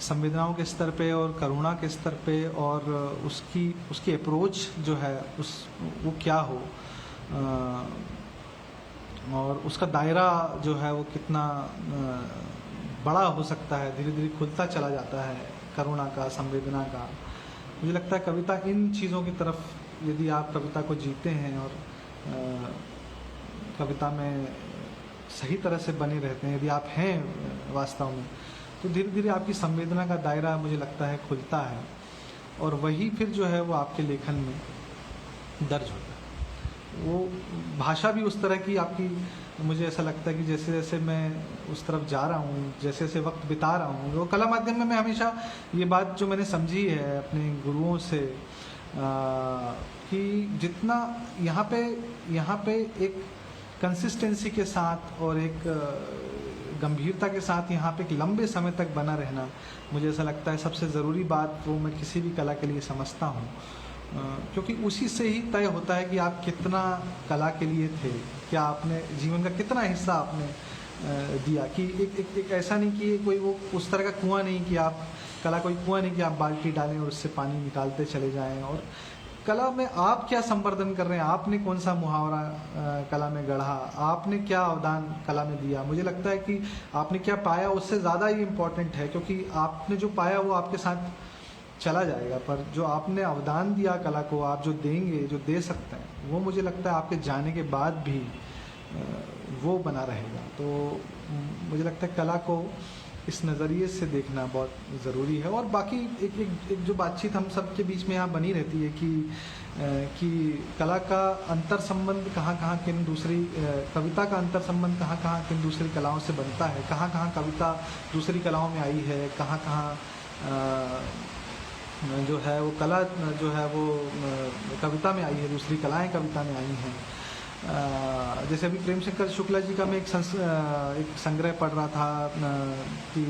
संवेदनाओं के स्तर पे और करुणा के स्तर पे और उसकी अप्रोच जो है वो क्या हो, और उसका दायरा जो है वो कितना बड़ा हो सकता है, धीरे धीरे खुलता चला जाता है, करुणा का, संवेदना का। मुझे लगता है कविता इन चीज़ों की तरफ यदि आप कविता को जीते हैं और कविता में सही तरह से बने रहते हैं, यदि आप हैं वास्तव में, तो धीरे धीरे आपकी संवेदना का दायरा मुझे लगता है खुलता है, और वही फिर जो है वो आपके लेखन में दर्ज होता है। वो भाषा भी उस तरह की आपकी, मुझे ऐसा लगता है कि जैसे जैसे मैं उस तरफ जा रहा हूँ, जैसे जैसे वक्त बिता रहा हूँ, वो कला माध्यम में मैं हमेशा ये बात जो मैंने समझी है अपने गुरुओं से कि जितना यहाँ पे एक कंसिस्टेंसी के साथ और एक गंभीरता के साथ यहाँ पे एक लंबे समय तक बना रहना, मुझे ऐसा लगता है सबसे ज़रूरी बात वो मैं किसी भी कला के लिए समझता हूँ, क्योंकि उसी से ही तय होता है कि आप कितना कला के लिए थे, क्या आपने जीवन का कितना हिस्सा आपने दिया। कि एक ऐसा नहीं कि कोई वो उस तरह का कुआं नहीं कि आप कला कोई कुआं नहीं कि आप बाल्टी डालें और उससे पानी निकालते चले जाएं, और कला में आप क्या संवर्धन कर रहे हैं, आपने कौन सा मुहावरा कला में गढ़ा, आपने क्या अवदान कला में दिया। मुझे लगता है कि आपने क्या पाया उससे ज़्यादा ही इम्पोर्टेंट है, क्योंकि आपने जो पाया वो आपके साथ चला जाएगा, पर जो आपने अवदान दिया कला को, आप जो देंगे, जो दे सकते हैं, वो मुझे लगता है आपके जाने के बाद भी वो बना रहेगा। तो मुझे लगता है कला को इस नज़रिए से देखना बहुत ज़रूरी है। और बाकी एक जो बातचीत हम सब के बीच में यहाँ बनी रहती है कि कला का अंतर संबंध कहाँ किन दूसरी कविता का अंतर संबंध कहाँ किन दूसरी कलाओं से बनता है, कहाँ कविता दूसरी कलाओं में आई है, कहाँ जो है वो कला जो है वो कविता में आई है, दूसरी कलाएं कविता में आई हैं। जैसे अभी प्रेमशंकर शुक्ला जी का मैं एक संग्रह पढ़ रहा था कि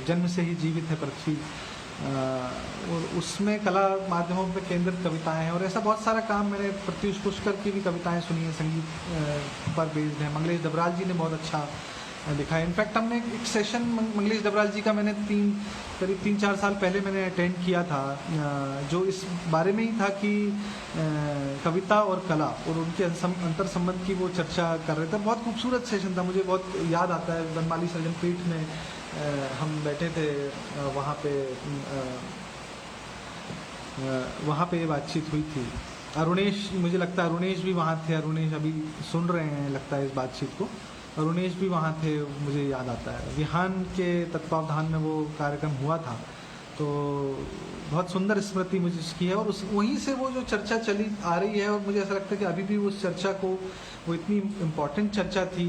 जन्म से ही जीवित है पृथ्वी, और उसमें कला माध्यमों पर केंद्रित कविताएं हैं। और ऐसा बहुत सारा काम मैंने प्रत्युष पुष्कर की भी कविताएं सुनी हैं, संगीत पर बेस्ड है। मंगलेश डबराल जी ने बहुत अच्छा लिखा है। इनफैक्ट हमने एक सेशन मंगलेश डबराल जी का मैंने करीब 3-4 साल पहले मैंने अटेंड किया था, जो इस बारे में ही था कि कविता और कला और उनके अंतर संबंध की वो चर्चा कर रहे थे। बहुत खूबसूरत सेशन था, मुझे बहुत याद आता है। बनमाली सर्जन पीठ में हम बैठे थे, वहाँ पे बातचीत हुई थी। अरुणेश, मुझे लगता है अरुणेश भी वहाँ थे। अरुणेश अभी सुन रहे हैं लगता है इस बातचीत को। अरुणेश भी वहाँ थे, मुझे याद आता है। विहान के तत्वावधान में वो कार्यक्रम हुआ था, तो बहुत सुंदर स्मृति मुझे इसकी है। और वहीं से वो जो चर्चा चली आ रही है, और मुझे ऐसा लगता है कि अभी भी उस चर्चा को, वो इतनी इम्पॉर्टेंट चर्चा थी,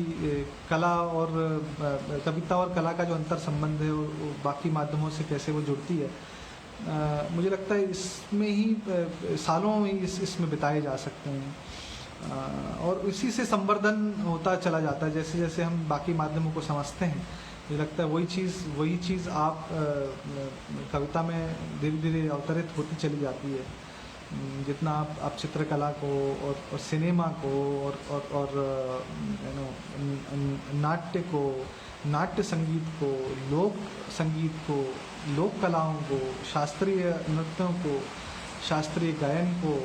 कला और कविता और कला का जो अंतर संबंध है और बाकी माध्यमों से कैसे वो जुड़ती है। मुझे लगता है इसमें ही सालों इसमें बिताए जा सकते हैं, और इसी से संवर्धन होता चला जाता है। जैसे जैसे हम बाकी माध्यमों को समझते हैं, मुझे लगता है वही चीज़ आप कविता में धीरे धीरे अवतरित होती चली जाती है। जितना आप चित्रकला को और सिनेमा को और नाट्य को, नाट्य संगीत को, लोक संगीत को, लोक कलाओं को, शास्त्रीय नृत्यों को, शास्त्रीय गायन को,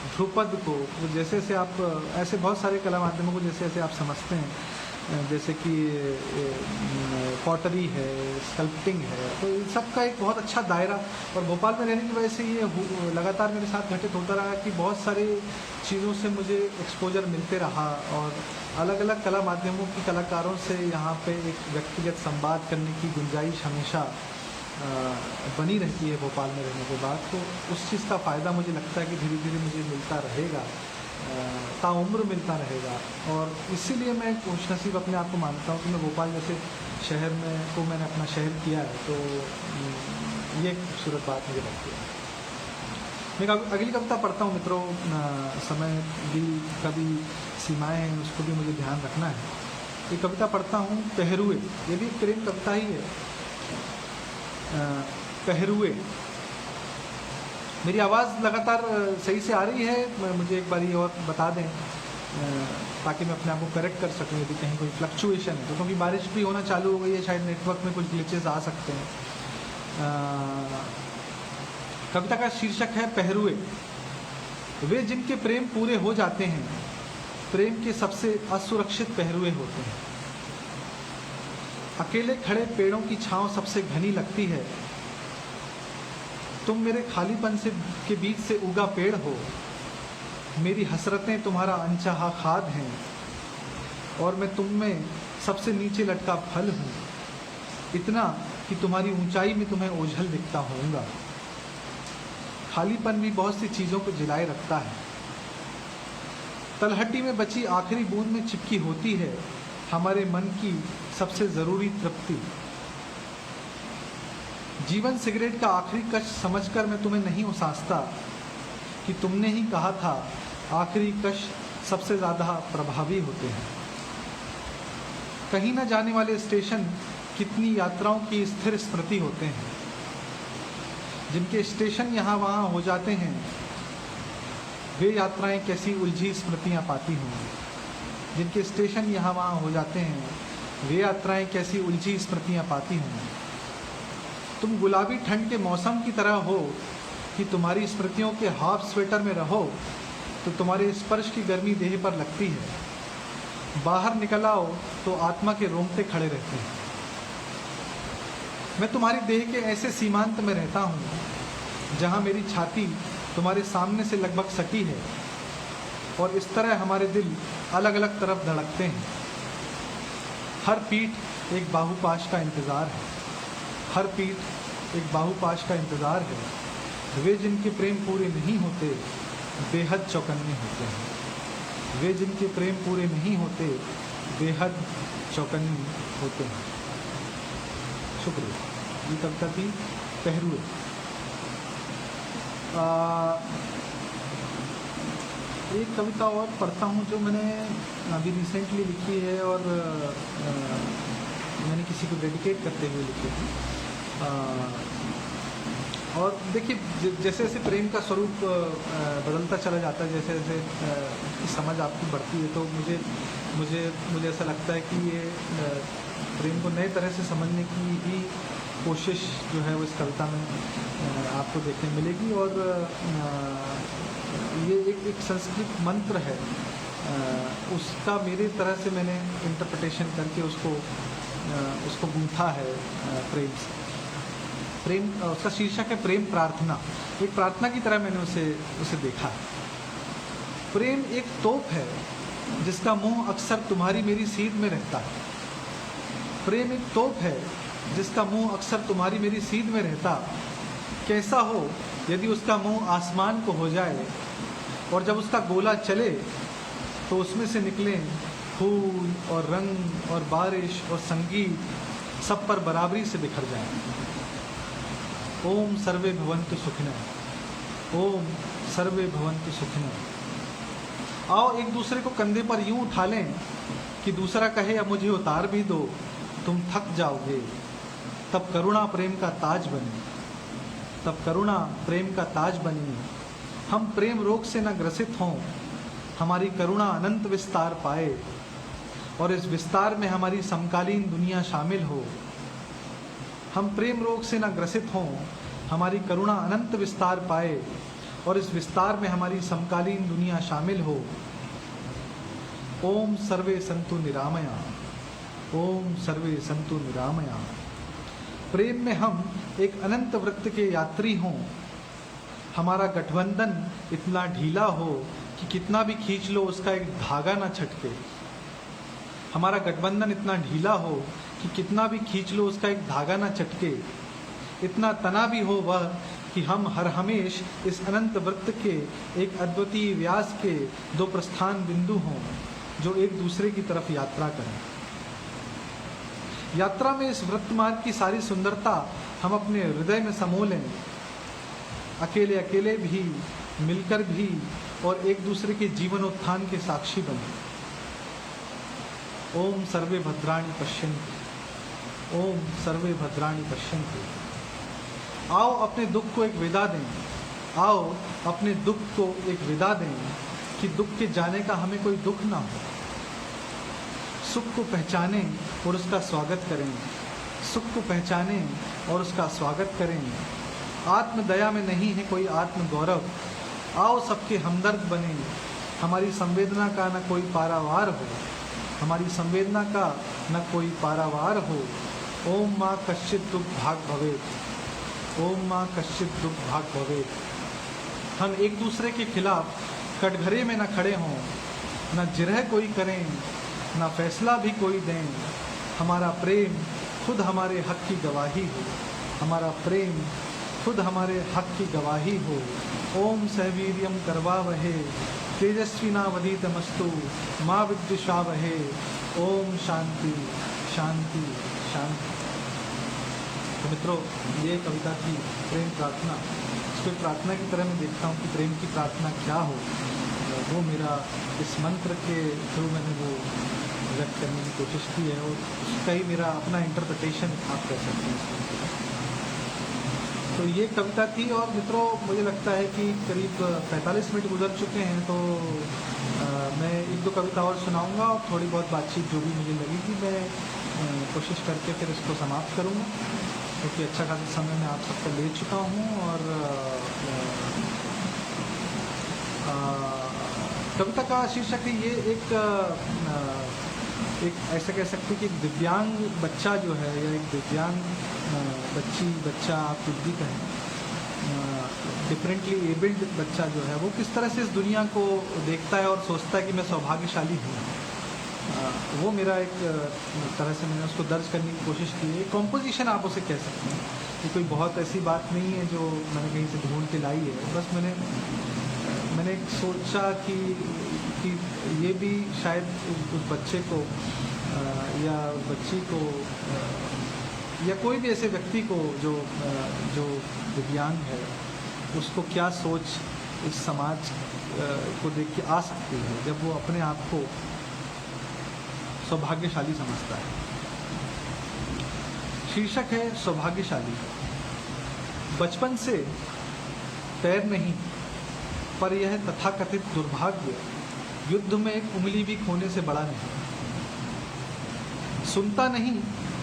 ध्रुपद को, जैसे जैसे आप ऐसे बहुत सारे कला माध्यमों को जैसे जैसे आप समझते हैं, जैसे कि पॉटरी है, स्कल्पटिंग है, तो इन सब का एक बहुत अच्छा दायरा। और भोपाल में रहने की वजह से ये लगातार मेरे साथ घटित होता रहा कि बहुत सारे चीज़ों से मुझे एक्सपोजर मिलते रहा, और अलग अलग कला माध्यमों की कलाकारों से यहाँ पे एक व्यक्तिगत संवाद करने की गुंजाइश हमेशा बनी रहती है भोपाल में रहने के बाद। तो उस चीज़ का फ़ायदा मुझे लगता है कि धीरे धीरे मुझे मिलता रहेगा, ताउम्र मिलता रहेगा। और इसीलिए मैं खुशनसीब अपने आप को मानता हूँ कि मैं भोपाल जैसे शहर में को मैंने अपना शहर किया है। तो ये एक खूबसूरत बात मुझे लगती है। मैं अगली कविता पढ़ता हूँ मित्रों। समय भी कभी सीमाएँ हैं, उसको भी मुझे ध्यान रखना है। ये कविता पढ़ता हूँ, पहरुए। ये भी एक प्रेम कविता ही है। पहरुए। मेरी आवाज़ लगातार सही से आ रही है? मुझे एक बार ये और बता दें ताकि मैं अपने आप को करेक्ट कर सकूँ यदि कहीं कोई फ्लक्चुएशन है तो, क्योंकि बारिश भी होना चालू हो गई है, शायद नेटवर्क में कुछ ग्लिचेस आ सकते हैं। कविता का शीर्षक है पहरुए। वे जिनके प्रेम पूरे हो जाते हैं, प्रेम के सबसे असुरक्षित पहरुए होते हैं। अकेले खड़े पेड़ों की छांव सबसे घनी लगती है। तुम मेरे खालीपन से के बीच से उगा पेड़ हो। मेरी हसरतें तुम्हारा अनचाहा खाद हैं, और मैं तुम में सबसे नीचे लटका फल हूँ, इतना कि तुम्हारी ऊंचाई में तुम्हें ओझल दिखता होऊंगा। खालीपन भी बहुत सी चीज़ों को जिलाए रखता है। तलहटी में बची आखिरी बूंद में चिपकी होती है हमारे मन की सबसे ज़रूरी तृप्ति। जीवन सिगरेट का आखिरी कश समझकर मैं तुम्हें नहीं उसासता कि तुमने ही कहा था आखिरी कश सबसे ज़्यादा प्रभावी होते हैं। कहीं न जाने वाले स्टेशन कितनी यात्राओं की स्थिर स्मृति होते हैं। जिनके स्टेशन यहाँ वहाँ हो जाते हैं, वे यात्राएं कैसी उलझी स्मृतियाँ पाती होंगी। जिनके स्टेशन यहाँ वहाँ हो जाते हैं, वे यात्राएं कैसी उलझी स्मृतियाँ पाती होंगी। तुम गुलाबी ठंड के मौसम की तरह हो कि तुम्हारी स्मृतियों के हाफ स्वेटर में रहो तो तुम्हारे स्पर्श की गर्मी देह पर लगती है। बाहर निकल आओ तो आत्मा के रोंगटे खड़े रहते हैं। मैं तुम्हारी देह के ऐसे सीमांत में रहता हूँ जहाँ मेरी छाती तुम्हारे सामने से लगभग सटी है, और इस तरह हमारे दिल अलग अलग तरफ धड़कते हैं। हर पीठ एक बाहुपाश का इंतज़ार है। हर पीठ एक बाहुपाश का इंतज़ार है। वे जिनके प्रेम पूरे नहीं होते बेहद चौकन्ने होते हैं। वे जिनके प्रेम पूरे नहीं होते बेहद चौकन्ने होते हैं। शुक्रिया। ये कविता थी पहरुए। एक कविता और पढ़ता हूँ जो मैंने अभी रिसेंटली लिखी है, और मैंने किसी को डेडिकेट करते हुए लिखी थी। और देखिए, जैसे जैसे प्रेम का स्वरूप बदलता चला जाता है, जैसे जैसे इसकी समझ आपकी बढ़ती है, तो मुझे ऐसा लगता है कि ये प्रेम को नए तरह से समझने की भी कोशिश जो है वो इस कविता में आपको देखने मिलेगी। और ये एक संस्कृत मंत्र है, उसका मेरे तरह से मैंने इंटरप्रिटेशन करके उसको गूंथा है प्रेम से। प्रेम, उसका शीर्षक है प्रेम प्रार्थना। एक प्रार्थना की तरह मैंने उसे देखा है। प्रेम एक तोप है जिसका मुंह अक्सर तुम्हारी मेरी सीध में रहता है। प्रेम एक तोप है जिसका मुंह अक्सर तुम्हारी मेरी सीध में रहता। कैसा हो यदि उसका मुंह आसमान को हो जाए, और जब उसका गोला चले तो उसमें से निकले फूल और रंग और बारिश और संगीत सब पर बराबरी से बिखर जाए। ओम सर्वे भवन्तु सुखिनः। ओम सर्वे भवन्तु सुखिनः। आओ एक दूसरे को कंधे पर यूं उठा लें कि दूसरा कहे अब मुझे उतार भी दो, तुम थक जाओगे। तब करुणा प्रेम का ताज बने। तब करुणा प्रेम का ताज बनी। हम प्रेम रोग से न ग्रसित हों, हमारी करुणा अनंत विस्तार पाए, और इस विस्तार में हमारी समकालीन दुनिया शामिल हो। हम प्रेम रोग से न ग्रसित हों, हमारी करुणा अनंत विस्तार पाए, और इस विस्तार में हमारी समकालीन दुनिया शामिल हो। ओम सर्वे संतु निरामया। ओम सर्वे संतु निरामया। प्रेम में हम एक अनंत वृत्त के यात्री हों, हमारा गठबंधन इतना ढीला हो कि कितना भी खींच लो उसका एक धागा ना छटके। हमारा गठबंधन इतना ढीला हो कि कितना भी खींच लो उसका एक धागा ना चटके। इतना तना भी हो वह कि हम हर हमेश इस अनंत वृत्त के एक अद्वितीय व्यास के दो प्रस्थान बिंदु हों जो एक दूसरे की तरफ यात्रा करें। यात्रा में इस वृत्त मार्ग की सारी सुंदरता हम अपने हृदय में समो लें, अकेले अकेले भी, मिलकर भी, और एक दूसरे के जीवनोत्थान के साक्षी बने। ओम सर्वे भद्राणि पश्यन्तु, ओम सर्वे भद्राणि पश्यन्तु। आओ अपने दुख को एक विदा दें, आओ अपने दुख को एक विदा दें कि दुख के जाने का हमें कोई दुख ना हो। सुख को पहचानें और उसका स्वागत करें, सुख को पहचानें और उसका स्वागत करें। आत्मदया में नहीं है कोई आत्म गौरव। आओ सबके हमदर्द बने, हमारी संवेदना का न कोई पारावार हो, हमारी संवेदना का न कोई पारावार हो। ओम माँ कश्चित दुख भाग भवेत्, ओम माँ कश्चित दुख भाग भवेत्। हम एक दूसरे के खिलाफ कटघरे में न खड़े हों, न जिरह कोई करें, न फैसला भी कोई दें। हमारा प्रेम खुद हमारे हक की गवाही हो, हमारा प्रेम खुद हमारे हक की गवाही हो। ओम सहवीर्यम करवावहे तेजस्विनावधीतमस्तु माँ विद्विषावहे। ओम शांति शांति शांति। तो मित्रों, ये कविता थी प्रेम प्रार्थना। इसको प्रार्थना की तरह मैं देखता हूँ कि प्रेम की प्रार्थना क्या हो, वो मेरा इस मंत्र के थ्रू मैंने वो व्यक्त करने की कोशिश की है, और उसका ही मेरा अपना इंटरप्रिटेशन आप कर सकते हैं। तो ये कविता थी। और मित्रों, मुझे लगता है कि करीब 45 मिनट गुजर चुके हैं, तो मैं एक दो कविता और सुनाऊंगा और थोड़ी बहुत बातचीत जो भी मुझे लगेगी मैं कोशिश करके फिर इसको समाप्त करूंगा, क्योंकि अच्छा खासा समय मैं आप सबका ले चुका हूँ। और कविता का शीर्षक है ये एक ऐसा कह सकते हैं कि एक दिव्यांग बच्चा जो है, या एक दिव्यांग बच्चा आप कुछ भी कहें, डिफरेंटली एबल्ड बच्चा जो है, वो किस तरह से इस दुनिया को देखता है और सोचता है कि मैं सौभाग्यशाली हूँ। वो मेरा एक तरह से मैंने उसको दर्ज करने की कोशिश की है। कॉम्पोजिशन आप उसे कह सकते हैं। ये कोई बहुत ऐसी बात नहीं है जो मैंने कहीं से ढूंढ के लाई है। बस मैंने एक सोचा कि ये भी शायद उस बच्चे को या बच्ची को या कोई भी ऐसे व्यक्ति को जो दिव्यांग है, उसको क्या सोच इस समाज को देख के आ सकती है जब वो अपने आप को सौभाग्यशाली समझता है। शीर्षक है सौभाग्यशाली। बचपन से पैर नहीं, पर यह तथाकथित दुर्भाग्य युद्ध में एक उंगली भी खोने से बड़ा नहीं। सुनता नहीं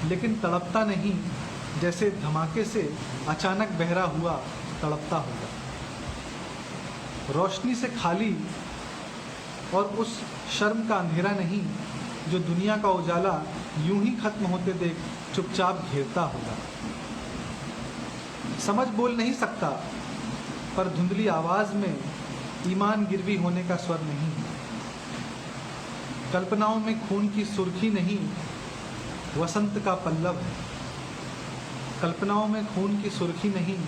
लेकिन तड़पता नहीं, जैसे धमाके से अचानक बहरा हुआ तड़पता होगा। रोशनी से खाली और उस शर्म का अंधेरा नहीं जो दुनिया का उजाला यूं ही खत्म होते देख चुपचाप घेरता होगा। समझ बोल नहीं सकता, पर धुंधली आवाज में ईमान गिरवी होने का स्वर नहीं है। कल्पनाओं में खून की सुर्खी नहीं, वसंत का पल्लव है। कल्पनाओं में खून की सुर्खी नहीं,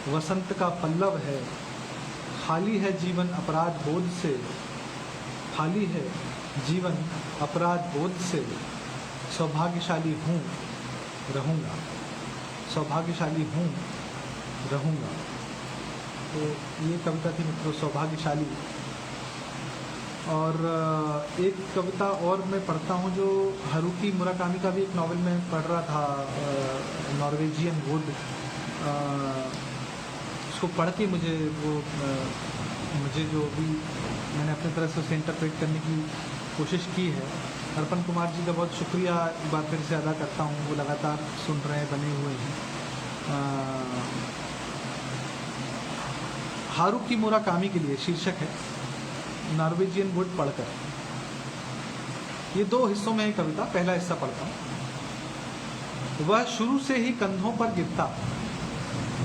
वसंत का पल्लव है। खाली है जीवन अपराध बोध से, खाली है जीवन अपराध बोध से। सौभाग्यशाली हूँ रहूँगा, सौभाग्यशाली हूँ रहूँगा। तो ये कविता थी मित्रों, सौभाग्यशाली। और एक कविता और मैं पढ़ता हूँ जो हारुकी मुराकामी का भी एक नॉवेल में पढ़ रहा था, नॉर्वेजियन वुड। उसको पढ़ के मुझे जो भी मैंने अपनी तरह से उसे इंटरप्रेट करने की कोशिश की है। अर्पण कुमार जी का बहुत शुक्रिया एक बार फिर से अदा करता हूँ, वो लगातार सुन रहे हैं, बने हुए हैं। हारुकी मुराकामी के लिए शीर्षक है नॉर्वेजियन वुड पढ़कर। ये दो हिस्सों में है कविता। पहला हिस्सा पढ़ता हूँ। वह शुरू से ही कंधों पर गिरता,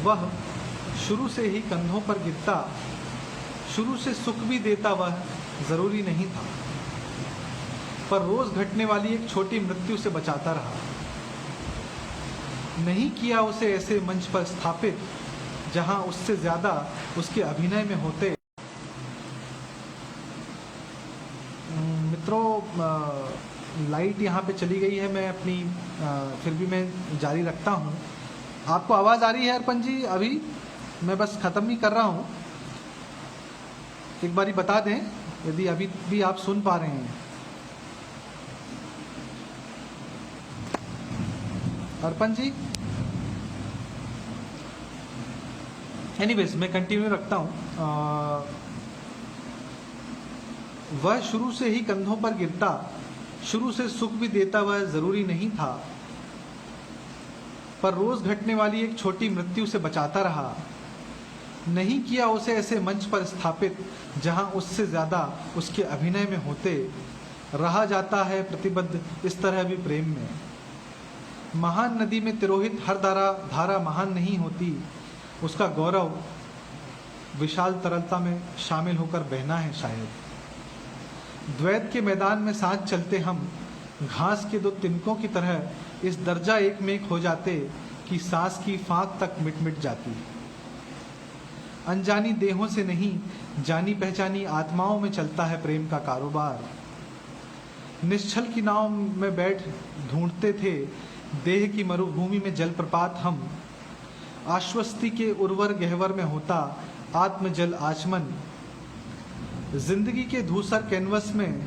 वह शुरू से ही कंधों पर गिरता, शुरू से सुख भी देता वह जरूरी नहीं था, पर रोज घटने वाली एक छोटी मृत्यु से बचाता रहा। नहीं किया उसे ऐसे मंच पर स्थापित जहां उससे ज्यादा उसके अभिनय में होते। मित्रों, लाइट यहाँ पे चली गई है, मैं अपनी फिर भी मैं जारी रखता हूँ। आपको आवाज़ आ रही है अर्पण जी? अभी मैं बस ख़त्म ही कर रहा हूँ, एक बारी बता दें यदि अभी भी आप सुन पा रहे हैं। अर्पण जी, एनीवेज मैं कंटिन्यू रखता हूँ। वह शुरू से ही कंधों पर गिरता, शुरू से सुख भी देता वह जरूरी नहीं था, पर रोज घटने वाली एक छोटी मृत्यु से बचाता रहा। नहीं किया उसे ऐसे मंच पर स्थापित जहां उससे ज्यादा उसके अभिनय में होते। रहा जाता है प्रतिबद्ध इस तरह भी प्रेम में। महान नदी में तिरोहित हर धारा महान नहीं होती, उसका गौरव विशाल तरलता में शामिल होकर बहना है शायद। द्वैत के मैदान में साथ चलते हम, घास के दो तिनकों की तरह इस दर्जा एक में एक हो जाते कि सांस की फांक तक मिट मिट जाती। अनजानी देहों से नहीं, जानी पहचानी आत्माओं में चलता है प्रेम का कारोबार। निश्चल की नाव में बैठ ढूंढते थे देह की मरुभूमि में जलप्रपात हम। आश्वस्ति के उर्वर गहवर में होता आत्मजल आचमन। जिंदगी के धूसर कैनवस में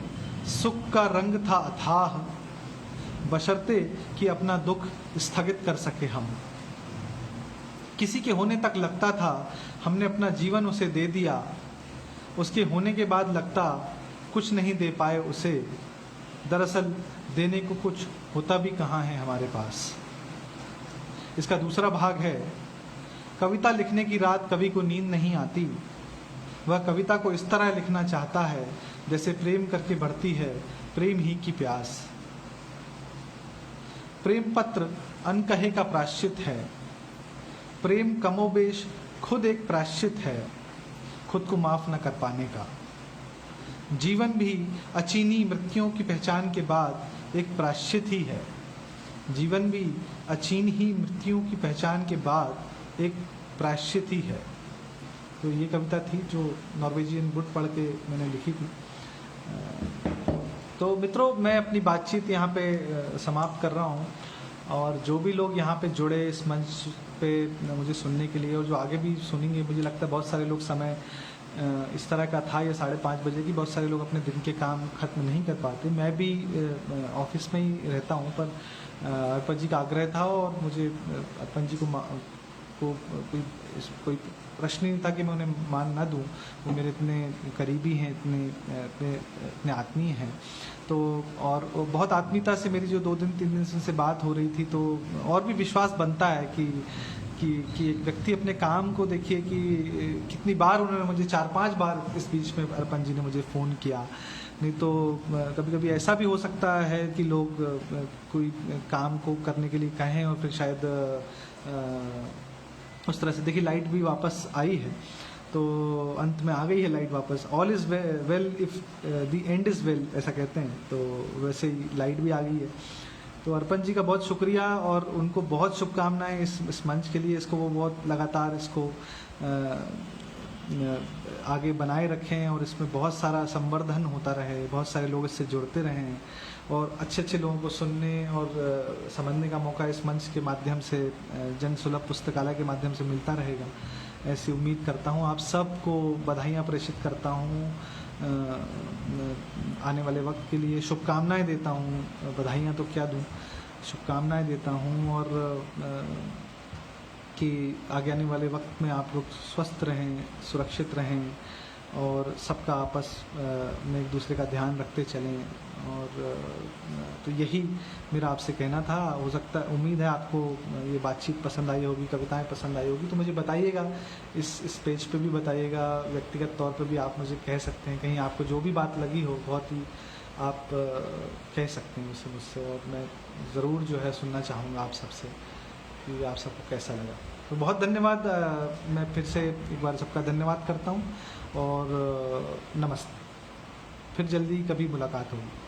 सुख का रंग था अथाह, बशर्ते कि अपना दुख स्थगित कर सके हम। किसी के होने तक लगता था हमने अपना जीवन उसे दे दिया, उसके होने के बाद लगता कुछ नहीं दे पाए उसे। दरअसल देने को कुछ होता भी कहाँ है हमारे पास। इसका दूसरा भाग है, कविता लिखने की रात कवि को नींद नहीं आती। वह कविता को इस तरह लिखना चाहता है जैसे प्रेम करके बढ़ती है प्रेम ही की प्यास। प्रेम पत्र अनकहे का प्रायश्चित है। प्रेम कमोबेश खुद एक प्रायश्चित है, खुद को माफ न कर पाने का। जीवन भी अचीनी मृत्युओं की पहचान के बाद एक प्रायश्चित ही है। जीवन भी अचीनी ही मृत्युओं की पहचान के बाद एक प्रायश्चित ही है। तो ये कविता थी जो नॉर्वेजियन बुट पढ़ के मैंने लिखी थी। तो मित्रों, मैं अपनी बातचीत यहाँ पे समाप्त कर रहा हूँ, और जो भी लोग यहाँ पे जुड़े इस मंच पे मुझे सुनने के लिए, और जो आगे भी सुनेंगे, मुझे लगता है बहुत सारे लोग समय इस तरह का था या 5:30 बजे की, बहुत सारे लोग अपने दिन के काम ख़त्म नहीं कर पाते। मैं भी ऑफिस में ही रहता हूँ, पर अर्पण जी का आग्रह था और मुझे अर्पण जी को कोई प्रश्न नहीं था कि मैं उन्हें मान ना दूं। वो मेरे इतने करीबी हैं, इतने आत्मीय हैं। तो और बहुत आत्मीयता से मेरी जो 2 दिन 3 दिन से उनसे बात हो रही थी, तो और भी विश्वास बनता है कि एक व्यक्ति अपने काम को देखिए कि कितनी बार उन्होंने मुझे 4-5 बार इस बीच में अर्पण जी ने मुझे फ़ोन किया। नहीं तो कभी कभी ऐसा भी हो सकता है कि लोग कोई काम को करने के लिए कहें और फिर शायद उस तरह से। देखिए, लाइट भी वापस आई है, तो अंत में आ गई है लाइट वापस। All is well if the end is well, ऐसा कहते हैं। तो वैसे ही लाइट भी आ गई है। तो अर्पण जी का बहुत शुक्रिया और उनको बहुत शुभकामनाएं इस मंच के लिए। इसको वो बहुत लगातार इसको आगे बनाए रखें और इसमें बहुत सारा संवर्धन होता रहे, बहुत सारे लोग इससे जुड़ते रहें और अच्छे अच्छे लोगों को सुनने और समझने का मौका इस मंच के माध्यम से, जन सुलभ पुस्तकालय के माध्यम से मिलता रहेगा, ऐसी उम्मीद करता हूँ। आप सबको बधाइयाँ प्रेषित करता हूँ। आने वाले वक्त के लिए शुभकामनाएं देता हूँ। बधाइयाँ तो क्या दूँ, शुभकामनाएं देता हूँ, और कि आगे आने वाले वक्त में आप लोग स्वस्थ रहें, सुरक्षित रहें और सबका आपस में एक दूसरे का ध्यान रखते चलें। और तो यही मेरा आपसे कहना था। हो सकता है, उम्मीद है आपको ये बातचीत पसंद आई होगी, कविताएं पसंद आई होगी। तो मुझे बताइएगा, इस पेज पे भी बताइएगा, व्यक्तिगत तौर पे भी आप मुझे कह सकते हैं। कहीं आपको जो भी बात लगी हो, बहुत ही आप कह सकते हैं उसे मुझसे, और मैं ज़रूर जो है सुनना चाहूँगा आप सबसे कि आप सबको कैसा लगा। तो बहुत धन्यवाद। मैं फिर से एक बार सबका धन्यवाद करता हूँ और नमस्ते। फिर जल्दी कभी मुलाकात होगी।